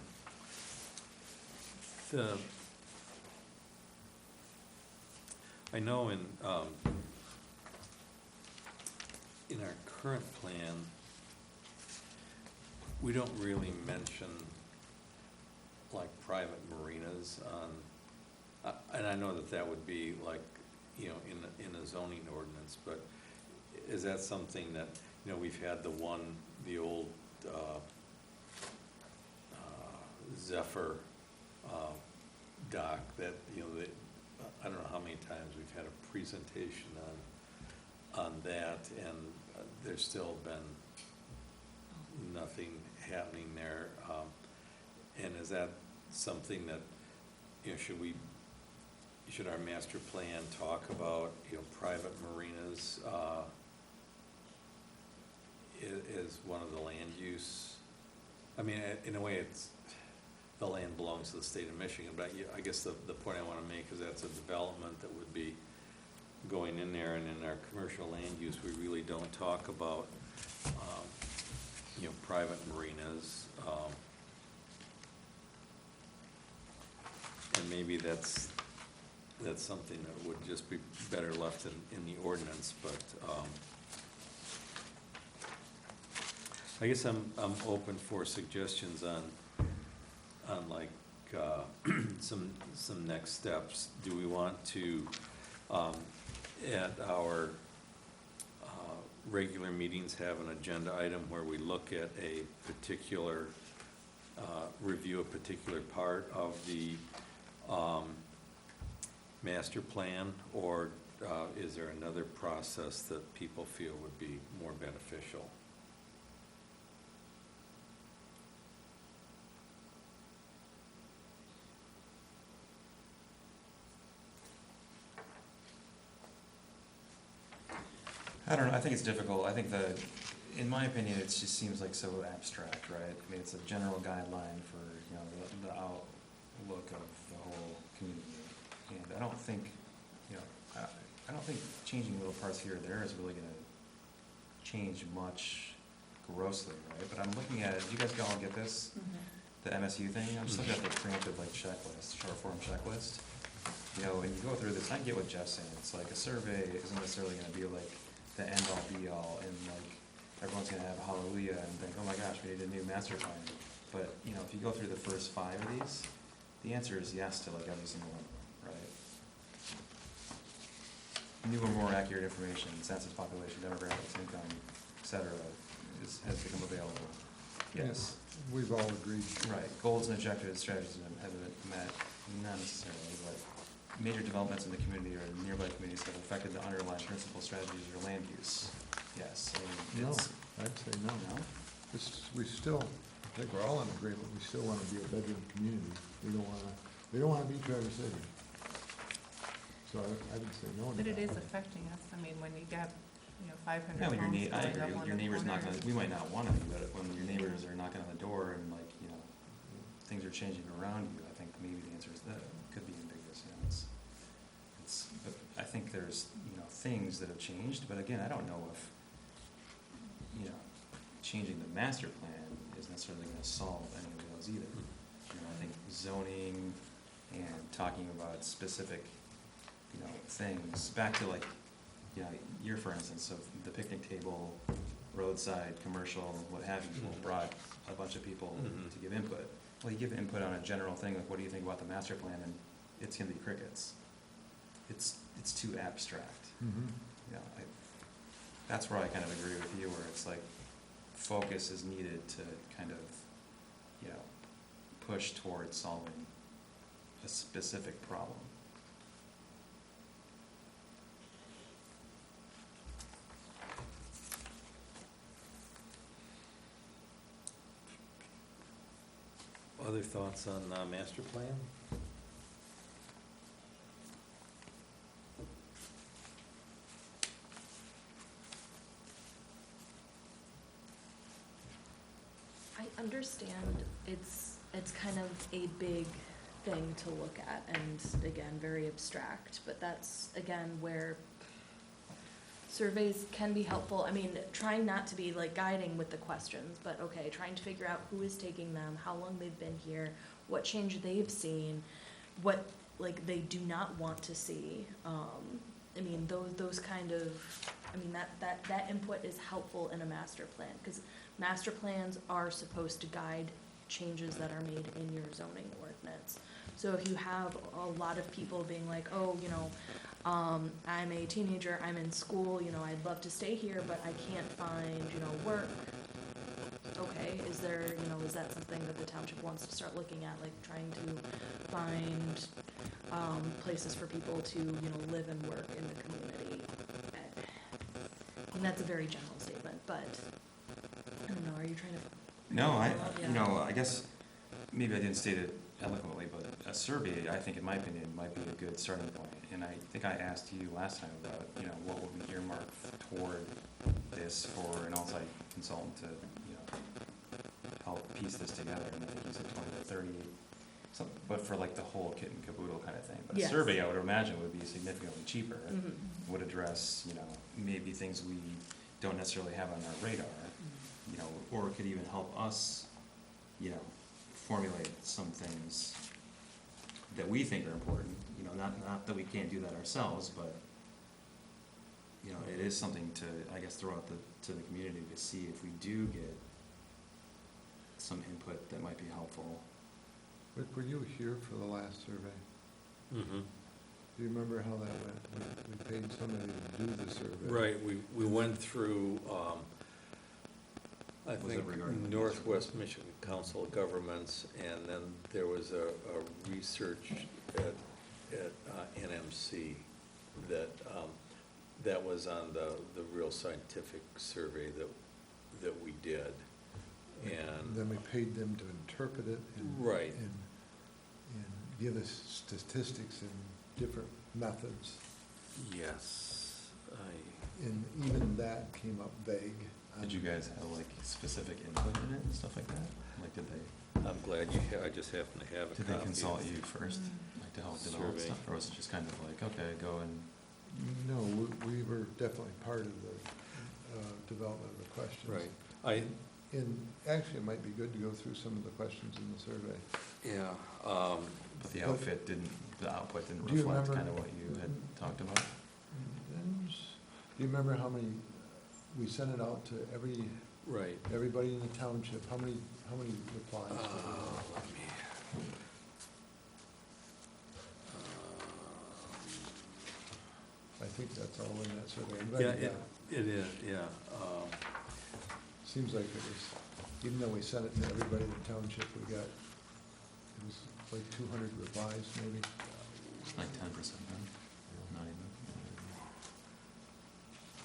I know in our current plan, we don't really mention like private marinas on, and I know that would be like, in a zoning ordinance, but is that something that, we've had the old Zephyr dock that, I don't know how many times we've had a presentation on that, and there's still been nothing happening there. And is that something that, should our master plan talk about, private marinas, is one of the land use? I mean, in a way, the land belongs to the state of Michigan, but I guess the point I want to make is that's a development that would be going in there, and in our commercial land use, we really don't talk about, private marinas. And maybe that's something that would just be better left in the ordinance, but, I guess I'm open for suggestions on like, some next steps. Do we want to, at our regular meetings, have an agenda item where we look at a particular, review a particular part of the master plan, or is there another process that people feel would be more beneficial? I don't know, I think it's difficult. I think in my opinion, it just seems like so abstract, right? I mean, it's a general guideline for, the outlook of the whole community. And I don't think, I don't think changing little parts here or there is really gonna change much grossly, right? But I'm looking at, do you guys all get this? The MSU thing? I'm just looking at the preemptive checklist, short form checklist. And you go through this, and I get what Jeff's saying. It's like a survey isn't necessarily gonna be like the end all be all, and like everyone's gonna have a hallelujah and think, oh my gosh, we need a new master plan. But if you go through the first 5 of these, the answer is yes to like every single one, right? newer, more accurate information, census population, demographics, income, et cetera, has become available. Yes. We've all agreed. Right, goals and objectives, strategies have been met, not necessarily, but major developments in the community or nearby communities have affected the underlying principal strategies or land use. Yes, I mean, No, it's, I'd say no. no? We still, I think we're all in agreement, we still wanna be a bedroom community. We don't wanna be Traverse City. So I would say no to But it that. is affecting us. I mean, when you got, 500 Yeah, when homes I going up agree, on your the neighbor's not corner. gonna, we might not wanna do it, when your neighbors are knocking on the door and like, things are changing around you, I think maybe the answer is that, could be ambiguous, but I think there's, things that have changed, but again, I don't know if, changing the master plan is necessarily gonna solve any of those either. I think zoning and talking about specific, things, back to like, your, for instance, of the picnic table, roadside, commercial, what have you, brought a bunch of people to give input. Well, you give input on a general thing, like what do you think about the master plan, and it's gonna be crickets. It's too abstract. Mhm. That's where I kind of agree with you, where it's like, focus is needed to kind of, push towards solving a specific problem. Other thoughts on master plan? I understand it's kind of a big thing to look at and again, very abstract, but that's again where surveys can be helpful. I mean, trying not to be like guiding with the questions, but okay, trying to figure out who is taking them, how long they've been here, what change they've seen, what like they do not want to see. I mean, those kind of, I mean, that input is helpful in a master plan, because master plans are supposed to guide changes that are made in your zoning ordinance. So if you have a lot of people being like, oh, I'm a teenager, I'm in school, I'd love to stay here, but I can't find, work. Okay, is that something that the township wants to start looking at, like trying to find places for people to, live and work in the community? And that's a very general statement, but I don't know, are you trying to? No, Yeah. I guess maybe I didn't state it eloquently, but a survey, I think in my opinion, might be a good starting point. And I think I asked you last time about, what would be earmarked toward this for an outside consultant to, help piece this together. And I think you said 20 to 30, but for like the whole kit and caboodle kind of thing. But a Yes. survey, I would imagine, would be significantly cheaper. Mhm. Would address, maybe things we don't necessarily have on our radar. Or it could even help us, formulate some things that we think are important, not that we can't do that ourselves, but, it is something to, I guess, throw out to the community to see if we do get some input that might be helpful. Rick, were you here for the last survey? Mm-hmm. Do you remember how that went? We paid somebody to do the survey. Right, we went through, I Was it think, regarding the Northwest Michigan Council of Governments, and then there was a research at NMC that was on the real scientific survey that we did. And then we paid them to interpret it and Right. and give us statistics and different methods. Yes, And even that came up vague. Did you guys have like specific input in it and stuff like that? Like, I'm glad I just happen to have a did copy. they consult you first, like to help develop Survey. stuff, or was it just kind of like, okay, go and? No, we were definitely part of the development of the questions. Right, And actually, it might be good to go through some of the questions in the survey. yeah, But the output didn't Do you reflect remember- kind of what you had talked about? Do you remember how many, we sent it out to right. everybody in the township? How many replies? did we have? Let me. I think that's all in that survey. I'm Yeah, glad, it is, yeah. Seems like it was, even though we sent it to everybody in the township, we got, it was like 200 revised maybe. It's like 10%, not even.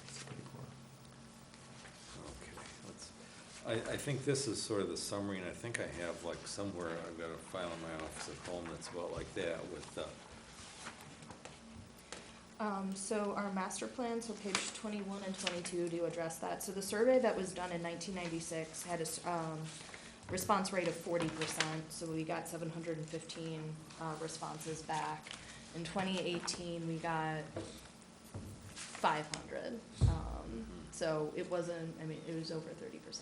It's pretty poor. Okay, I think this is sort of the summary, and I think I have like somewhere, I've got a file in my office at home that's about like that with the, So our master plan, so page 21 and 22 do address that. So the survey that was done in 1996 had a response rate of 40%, so we got 715 responses back. In 2018, we got 500. So it wasn't, I mean, it was over 30%,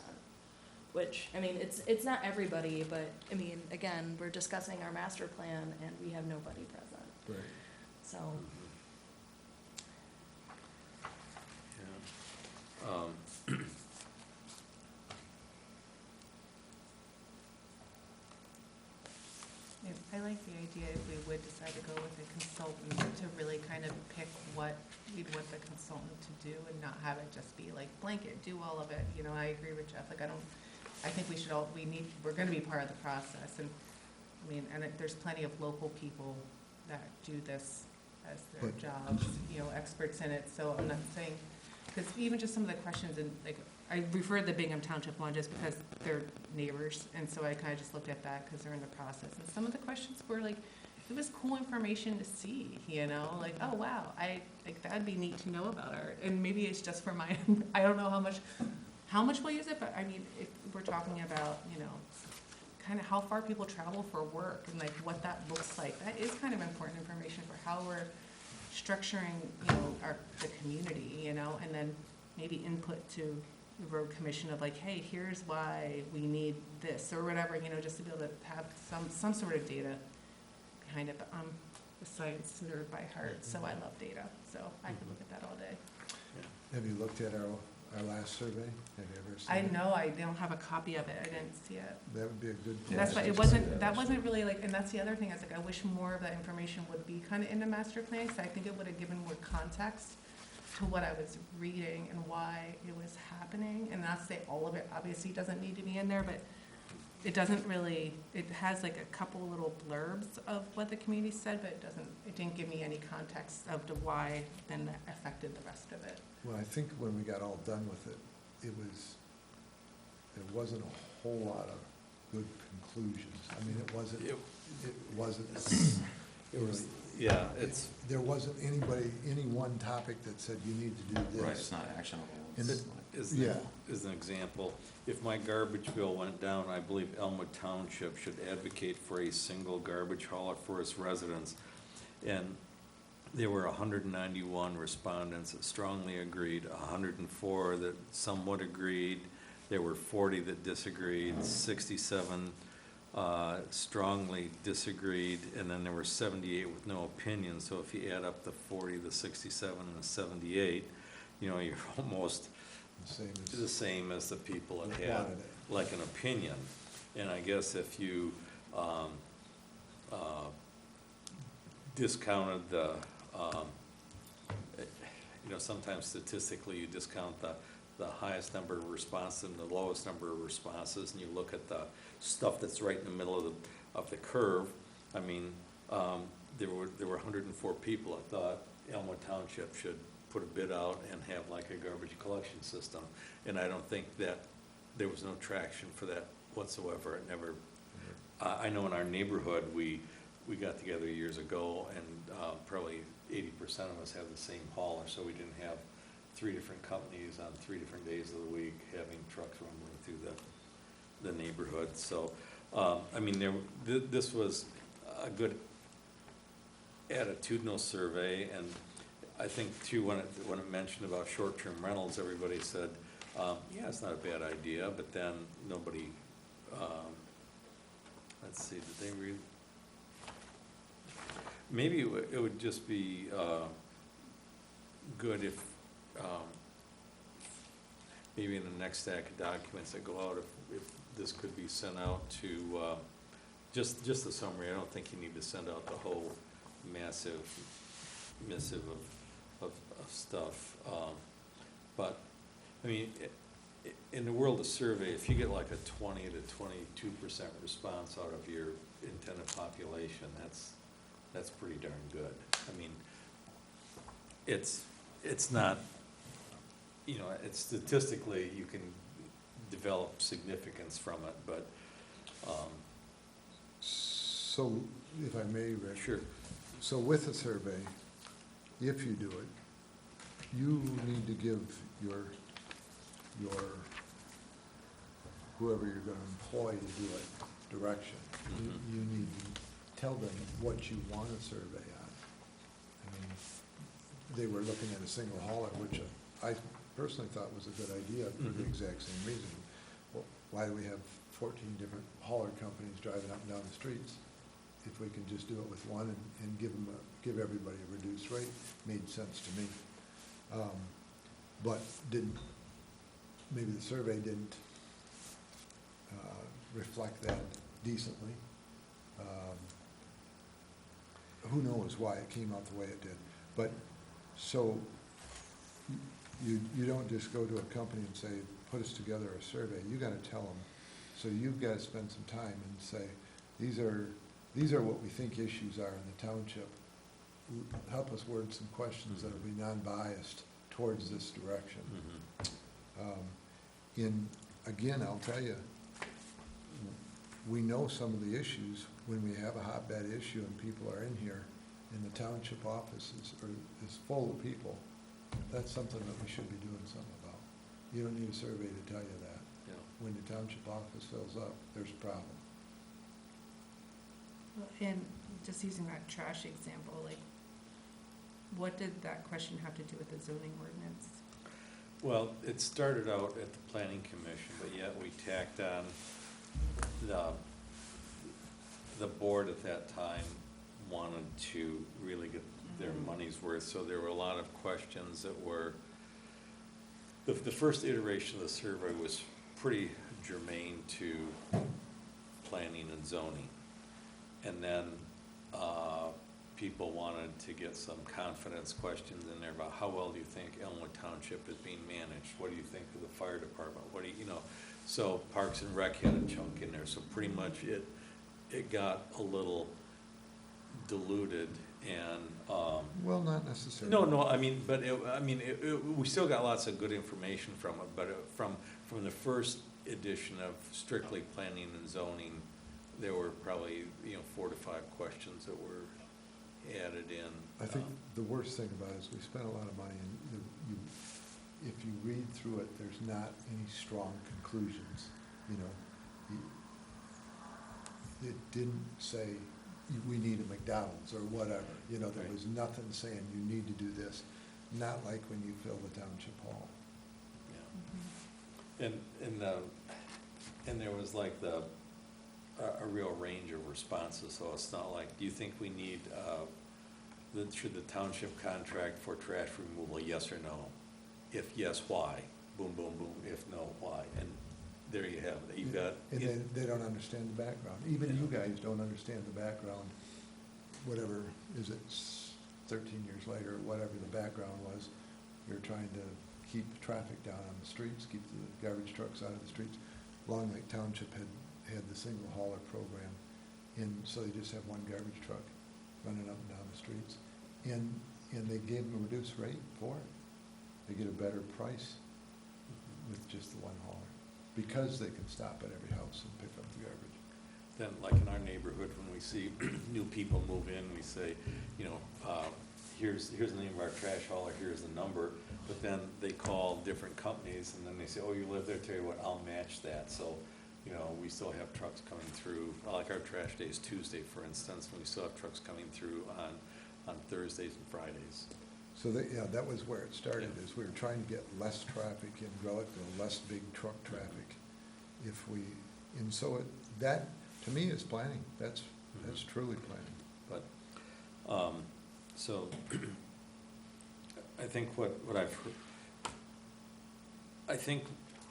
which, I mean, it's not everybody, but, I mean, again, we're discussing our master plan and we have nobody present, Right. so. yeah. Yeah, I like the idea if we would decide to go with a consultant to really kind of pick what we'd want the consultant to do and not have it just be like blanket, do all of it. You know, I agree with Jeff, like I think we should all, we're gonna be part of the process and, I mean, and there's plenty of local people that do this as their But- jobs, you know, experts in it, so I'm not saying, because even just some of the questions and like, I referred the Bingham Township one just because they're neighbors, and so I kind of just looked at that because they're in the process. And some of the questions were like, it was cool information to see, you know, like, oh, wow, like, that'd be neat to know about art. And maybe it's just for my, I don't know how much we'll use it, but I mean, if we're talking about, you know, kind of how far people travel for work and like what that looks like, that is kind of important information for how we're structuring, you know, the community, you know, and then maybe input to the road commission of like, hey, here's why we need this, or whatever, you know, just to be able to have some sort of data behind it. But I'm a science nerd by heart, so I love data, so I could look at that all day. Have you looked at our last survey? Have you ever seen I it? know, I don't have a copy of it, I didn't see it. That would be a good. That's why, test. that wasn't really like, and that's the other thing, I was like, I wish more of that information would be kind of in the master plan, because I think it would have given more context to what I was reading and why it was happening, and not to say all of it obviously doesn't need to be in there, but it doesn't really, it has like a couple little blurbs of what the community said, but it didn't give me any context of to why then that affected the rest of it. Well, I think when we got all done with it, there wasn't a whole lot of good conclusions. I mean, it wasn't, Yeah, it's, there wasn't any one topic that said you need to do this. Right, it's not actionable. And It's it- like- Yeah. as an example, if my garbage bill went down, I believe Elmwood Township should advocate for a single garbage hauler for its residents. And there were 191 respondents that strongly agreed, 104 that somewhat agreed, there were 40 that disagreed, 67 strongly disagreed, and then there were 78 with no opinion. So if you add up the 40, the 67, and the 78, you know, you're almost the same as the people that had Wanted it. like an opinion. And I guess if you discounted the, you know, sometimes statistically you discount the highest number of responses and the lowest number of responses, and you look at the stuff that's right in the middle of the curve. I mean, there were 104 people. I thought Elmwood Township should put a bid out and have like a garbage collection system. And I don't think that, there was no traction for that whatsoever. It never, I know in our neighborhood, we got together years ago and probably 80% of us have the same hauler, so we didn't have 3 different companies on 3 different days of the week having trucks rumbling through the neighborhood. So, I mean, this was a good attitudinal survey, and I think too, when it mentioned about short-term rentals, everybody said, yeah, it's not a bad idea, but then nobody, let's see, did they read? Maybe it would just be good if, maybe in the next stack of documents that go out, if this could be sent out to, just the summary. I don't think you need to send out the whole massive missive of stuff. But, I mean, in the world of survey, if you get like a 20 to 22% response out of your intended population, that's pretty darn good. I mean, it's not, you know, it's statistically, you can develop significance from it, but, So, if I may, Rick. sure. So with a survey, if you do it, you need to give your, whoever you're gonna employ to do it, direction. You need to tell them what you want a survey on. I mean, they were looking at a single hauler, which I personally thought was a good idea for the exact same reason. Well, why do we have 14 different hauler companies driving up and down the streets? If we can just do it with one and give everybody a reduced rate, made sense to me. But maybe the survey didn't reflect that decently. Who knows why it came out the way it did. But, so, you don't just go to a company and say, put us together a survey. You gotta tell them. So you've gotta spend some time and say, these are what we think issues are in the township. Help us word some questions that'll be non-biased towards this direction. Again, I'll tell you, we know some of the issues when we have a hotbed issue and people are in here, and the township offices is full of people. That's something that we should be doing something about. You don't need a survey to tell you that. Yeah. When the township office fills up, there's a problem. And just using that trash example, like, what did that question have to do with the zoning ordinance? Well, it started out at the planning commission, but yet we tacked on the board at that time wanted to really get their money's worth, so there were a lot of questions that were, the first iteration of the survey was pretty germane to planning and zoning. And then, people wanted to get some confidence questions in there about how well do you think Elmwood Township is being managed? What do you think of the fire department? What do you know? So Parks and Rec had a chunk in there, so pretty much it got a little diluted and, Well, not necessarily. no, I mean, but we still got lots of good information from it, but from the first edition of strictly planning and zoning, there were probably, 4 to 5 questions that were added in. I think the worst thing about it is we spent a lot of money, and if you read through it, there's not any strong conclusions, It didn't say, we need a McDonald's or whatever, there Right. was nothing saying you need to do this, not like when you fill the township hall. Yeah. And there was like a real range of responses, so it's not like, do you think we need, should the township contract for trash removal, yes or no? If yes, why? Boom, boom, boom, if no, why? And there you have it, you've got. And they don't understand the background, even you guys don't understand the background, whatever, is it 13 years later, whatever the background was, you're trying to keep traffic down on the streets, keep the garbage trucks out of the streets. Long Lake Township had the single hauler program, and so they just have one garbage truck running up and down the streets. And they gave them a reduced rate for it. They get a better price with just the one hauler, because they can stop at every house and pick up the garbage. Then, like in our neighborhood, when we see new people move in, we say, here's the name of our trash hauler, here's the number, but then they call different companies, and then they say, oh, you live there, tell you what, I'll match that. So, we still have trucks coming through, like our trash day is Tuesday, for instance, and we still have trucks coming through on Thursdays and Fridays. So that was where it started, Yeah. is we were trying to get less traffic in Growickville, less big truck traffic. And so that, to me, is planning. That's truly planning. But, so, I think what I've heard, I think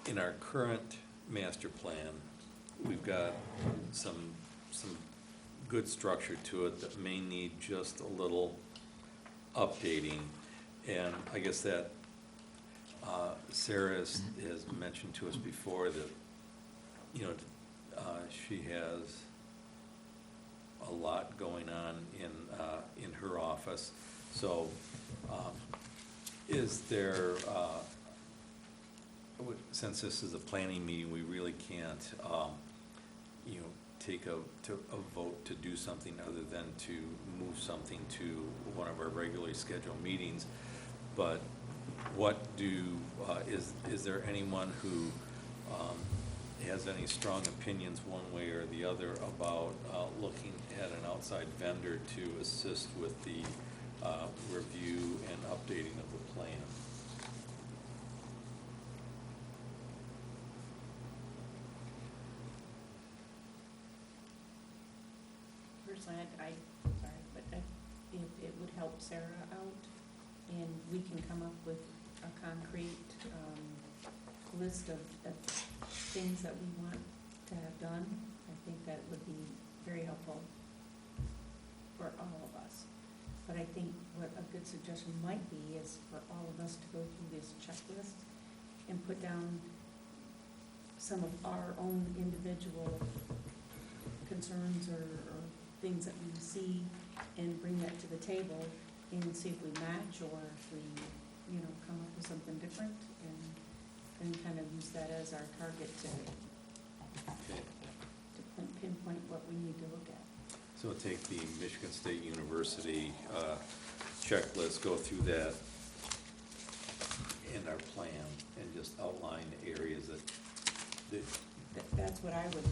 in our current master plan, we've got some good structure to it that may need just a little updating. And I guess that Sarah has mentioned to us before that, you know, she has a lot going on in her office. So, is there, since this is a planning meeting, we really can't, you know, take a vote to do something other than to move something to one of our regularly scheduled meetings. But what is there anyone who has any strong opinions one way or the other about looking at an outside vendor to assist with the review and updating of the plan? Personally, sorry, but it would help Sarah out, and we can come up with a concrete list of things that we want to have done. I think that would be very helpful for all of us. But I think what a good suggestion might be is for all of us to go through this checklist and put down some of our own individual concerns or things that we see and bring that to the table and see if we match or if we, you know, come up with something different and kind of use that as our target to pinpoint what we need to look at. So take the Michigan State University checklist, go through that in our plan, and just outline the areas that That's what I would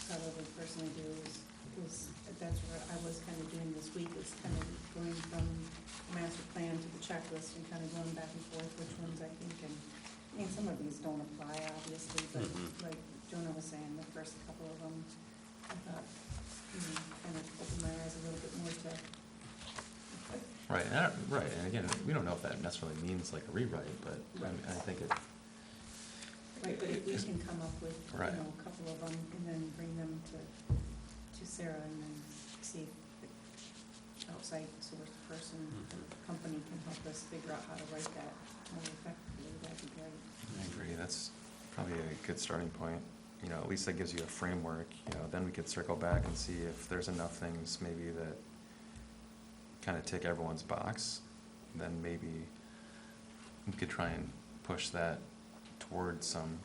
probably personally do is that's what I was kind of doing this week, is kind of going from the master plan to the checklist and kind of going back and forth, which ones I think, and I mean, some of these don't apply, obviously, but like Jonah was saying, the first couple of them, I thought, kind of opened my eyes a little bit more to. Right, and again, we don't know if that necessarily means like a rewrite, but I think it, Right, but if we can come up with, Right. a couple of them and then bring them to Sarah and then see if the outside source person, or company can help us figure out how to write that more effectively, that'd be great. I agree, that's probably a good starting point. You know, at least that gives you a framework, then we could circle back and see if there's enough things maybe that kind of tick everyone's box, then maybe we could try and push that towards some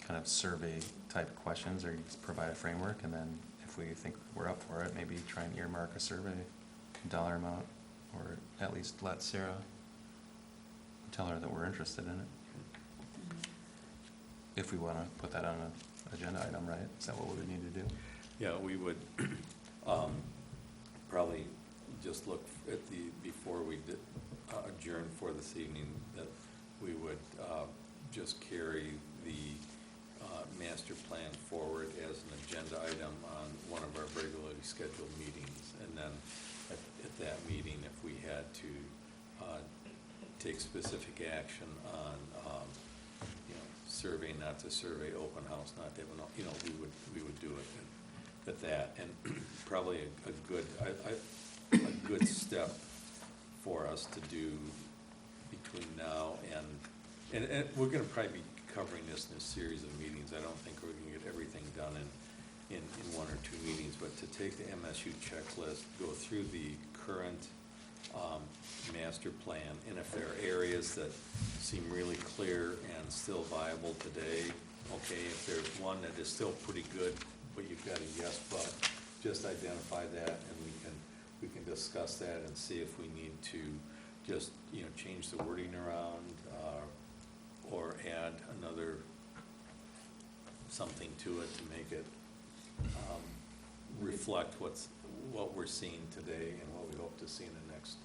kind of survey type questions, or you just provide a framework, and then if we think we're up for it, maybe try and earmark a survey dollar amount, or at least let Sarah tell her that we're interested in it. If we want to put that on an agenda item, right? Is that what we would need to do? Yeah, we would probably just look at before we adjourn for this evening, that we would just carry the master plan forward as an agenda item on one of our regularly scheduled meetings. And then at that meeting, if we had to take specific action on survey, not to survey, open house, not to have we would do it at that. And probably a good step for us to do between now and we're gonna probably be covering this in a series of meetings. I don't think we're gonna get everything done in one or two meetings, but to take the MSU checklist, go through the current master plan, and if there are areas that seem really clear and still viable today, okay, if there's one that is still pretty good, but you've got a yes, but just identify that, and we can discuss that and see if we need to just, change the wording around, or add another something to it to make it reflect what we're seeing today and what we hope to see in the next.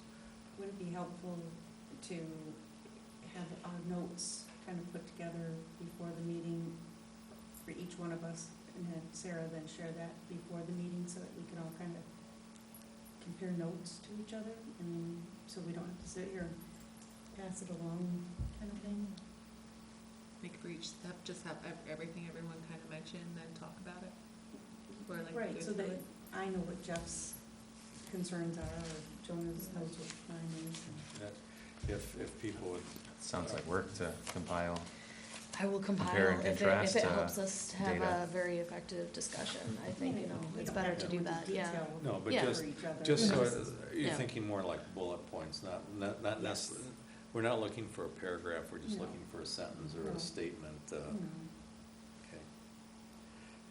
Would it be helpful to have our notes kind of put together before the meeting for each one of us, and have Sarah then share that before the meeting so that we can all kind of compare notes to each other, and so we don't have to sit here and pass it along kind of thing? Like for each step, just have everything everyone kind of mentioned, then talk about it? Or like Right, go so that through it? I know what Jeff's concerns are, or Jonah knows what mine is. That- If people would. Sounds like work to compile. I will compile Compare and if contrast, it helps us to have data. a very effective discussion. I think, You know, we it's don't better have to go do into that, yeah. detail No, but Yeah. for each other. just so, you're Yeah. thinking more like bullet points, not Yes. necessarily, we're not looking for a paragraph, we're just No. looking for a sentence or No. a statement, You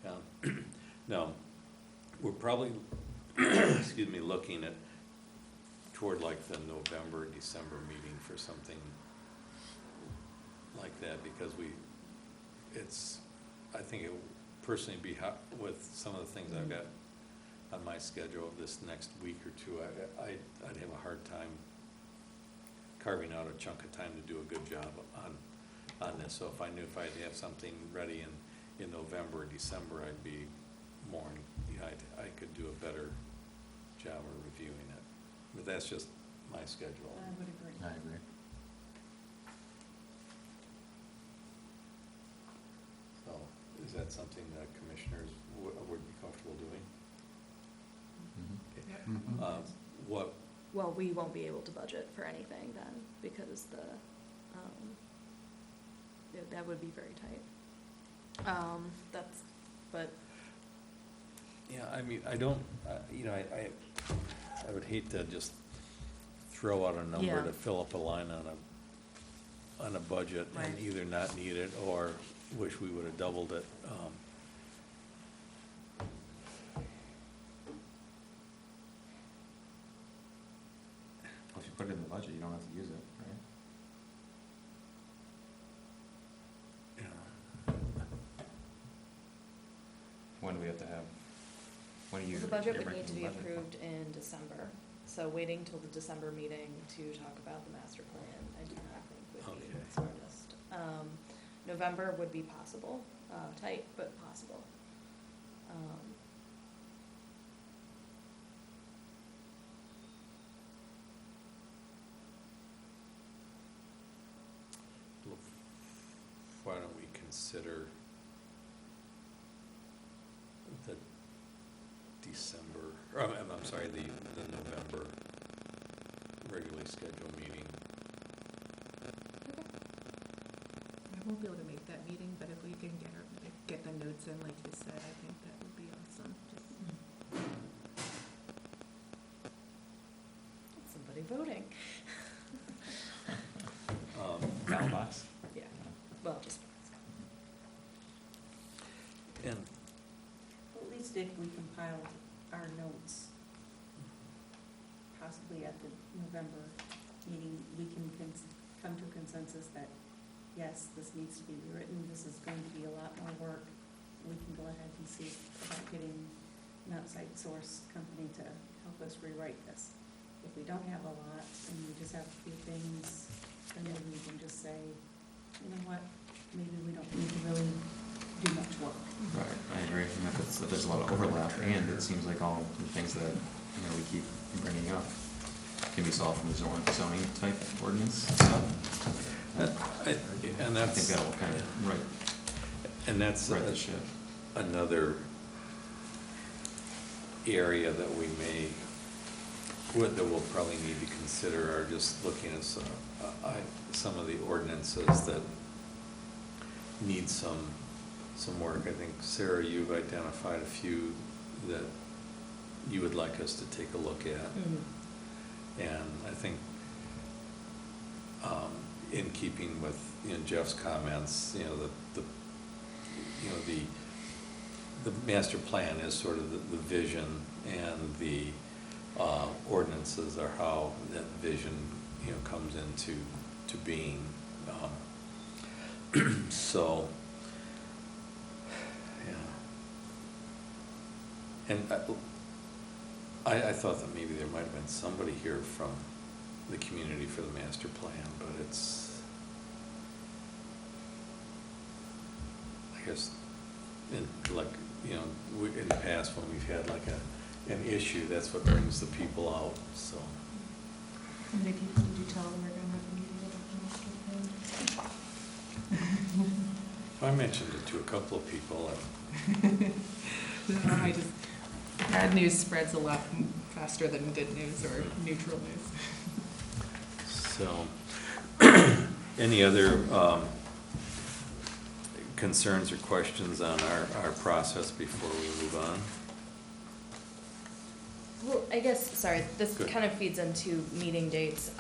know, okay. No, we're probably, excuse me, looking at, toward like the November, December meeting for something like that, because I think it would personally be with some of the things I've got on my schedule of this next week or two, I'd have a hard time carving out a chunk of time to do a good job on this. So if I knew if I'd have something ready in November or December, I'd be more, I could do a better job of reviewing it. But that's just my schedule. I would agree. I agree. So is that something that commissioners would be comfortable doing? Mhm. Okay. What, Well, we won't be able to budget for anything then, because that would be very tight. But, yeah, I mean, I don't, I would hate to just throw out a number Yeah. to fill up a line on a budget and Right. either not need it or wish we would have doubled it. Well, if you put it in the budget, you don't have to use it, right? Yeah. When do we have to have, when do you? the budget you're would need to bringing be the budget? approved in December, so waiting till the December meeting to talk about the master plan, I do not think would be Okay. the smartest. November would be possible, tight, but possible. Why don't we consider the December, or I'm sorry, the November regularly scheduled meeting? I won't be able to make that meeting, but if we can get the notes in, like you said, I think that would be awesome. Somebody voting. Ballot box? Yeah, well, just. And, At least if we compiled our notes, possibly at the November meeting, we can come to a consensus that, yes, this needs to be rewritten, this is going to be a lot more work. We can go ahead and see about getting an outside source company to help us rewrite this. If we don't have a lot, and we just have a few things, then maybe we can just say, you know what, maybe we don't need to really do much work. Right, I agree, and that there's a lot of overlap, and it seems like all the things that, we keep bringing up can be solved from the zoning type ordinance stuff. and I that's. think that will kind of, right, And that's right the ship. another area that we may, that we'll probably need to consider, are just looking at some of the ordinances that need some work. I think, Sarah, you've identified a few that you would like us to take a look at. And I think, in keeping with, Jeff's comments, the master plan is sort of the vision, and the ordinances are how that vision, comes into being. So, yeah. And I thought that maybe there might have been somebody here from the community for the master plan, but it's, I guess, in the past, when we've had like an issue, that's what brings the people out, so. How many people did you tell them we're gonna have a meeting about the master plan? I mentioned it to a couple of people, I just, bad news spreads a lot faster than good news or neutral news. So, any other concerns or questions on our process before we move on? Well, I guess, sorry, this Good. kind of feeds into meeting dates.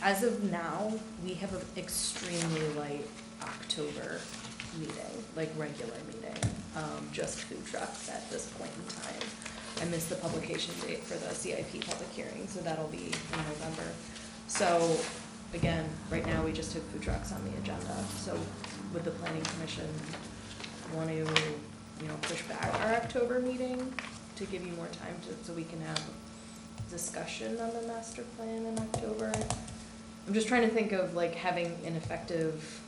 As of now, we have an extremely light October meeting, like regular meeting, just food trucks at this point in time. I missed the publication date for the CIP public hearing, so that'll be in November. So, again, right now, we just have food trucks on the agenda. So would the planning commission want to, push back our October meeting to give you more time so we can have discussion on the master plan in October? I'm just trying to think of like having an effective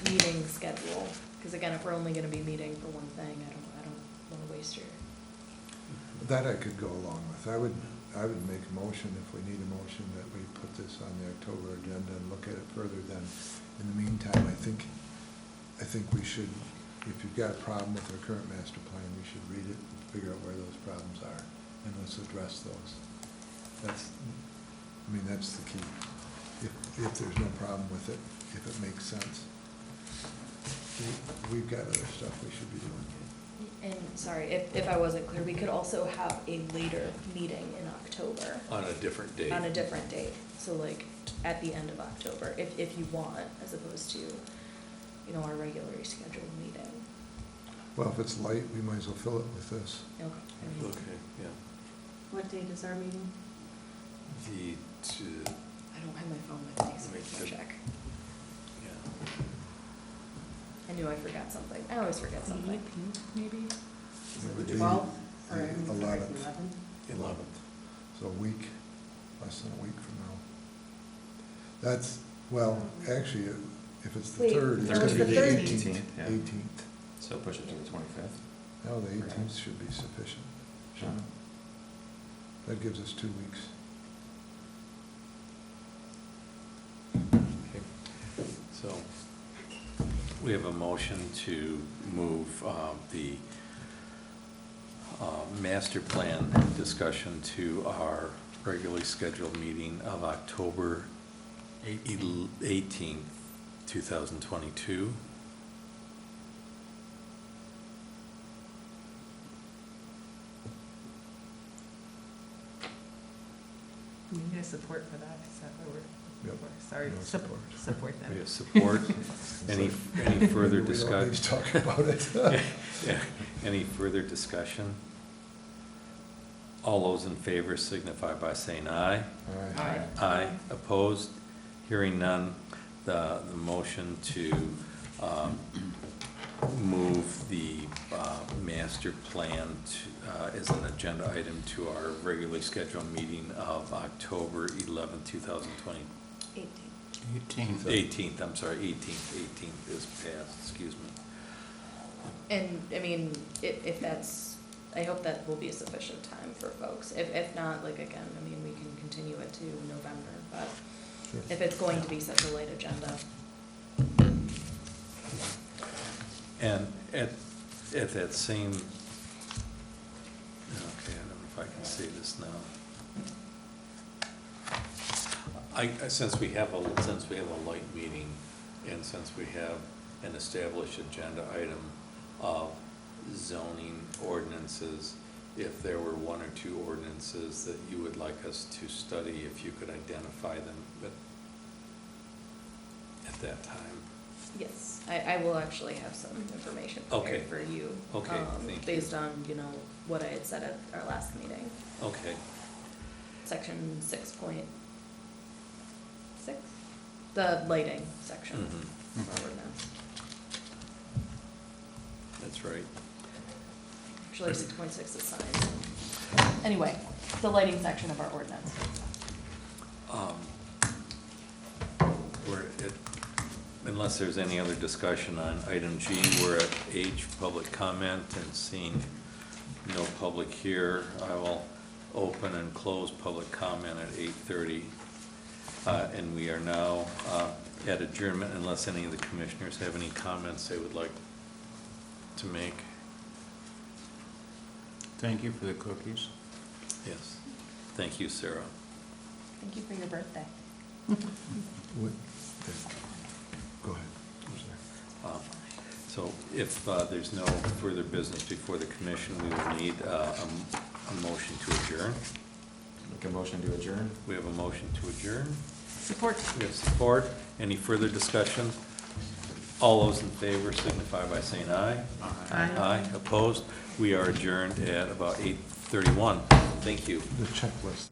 meeting schedule, because again, if we're only gonna be meeting for one thing, I don't wanna waste your. That I could go along with. I would make a motion, if we need a motion, that we put this on the October agenda and look at it further. Then, in the meantime, I think we should, if you've got a problem with our current master plan, we should read it and figure out where those problems are, and let's address those. That's the key. If there's no problem with it, if it makes sense, we've got other stuff we should be doing. And sorry, if I wasn't clear, we could also have a later meeting in October. On a different date? On a different date, so like at the end of October, if you want, as opposed to, our regularly scheduled meeting. Well, if it's light, we might as well fill it with this. Okay. Okay, yeah. What date is our meeting? I don't have my phone with me, so I can't check. Yeah. I knew I forgot something. I always forget something. Maybe? It would be 12th or the 11th. 11th? 11th, so a week, less than a week from now. That's, well, actually, if it's the Wait, 3rd, it's no, gonna it's be the the 13th. 18th. Yeah. 18th. So push it to the 25th. No, the 18th should be sufficient. shouldn't it? That gives us 2 weeks. Okay. So, we have a motion to move the master plan discussion to our regularly scheduled meeting of October 18th, 2022. We need a support for that, is that what we're, Yep. sorry, No support. support We that. have support. Any further We don't discussion? need to talk about it. Yeah. Any further discussion? All those in favor signify by saying aye. All right. Aye. Opposed? Hearing none, the motion to move the master plan as an agenda item to our regularly scheduled meeting of October 11th, 2020. 18th. 18th, I'm sorry, 18th is passed, excuse me. And, I mean, if that's, I hope that will be a sufficient time for folks. If not, like, again, I mean, we can continue it to November, but Sure. if it's going to be such a late agenda. And at that same, okay, I don't know if I can say this now. Since we have a light meeting, and since we have an established agenda item of zoning ordinances, if there were one or two ordinances that you would like us to study, if you could identify them at that time. Yes, I will actually have some information Okay. prepared for you. Okay, thank you. Based on, what I had said at our last meeting. Okay, Section 6.6, the lighting section Mhm. of our ordinance. that's right. Actually, 6.6 is signs. Anyway, the lighting section of our ordinance. We're at, unless there's any other discussion on item G, we're at H, public comment, and seeing no public here, I will open and close public comment at 8:30. And we are now at adjournment unless any of the commissioners have any comments they would like to make. Thank you for the cookies. Yes. Thank you, Sarah. Thank you for your birthday. What- okay. Go ahead. I'm sorry. So if there's no further business before the commission, we will need a motion to adjourn. Make a motion to adjourn? We have a motion to adjourn. Support. We have support. Any further discussion? All those in favor signify by saying aye. Aye. Aye. Opposed? We are adjourned at about 8:31. Thank you. The checklist.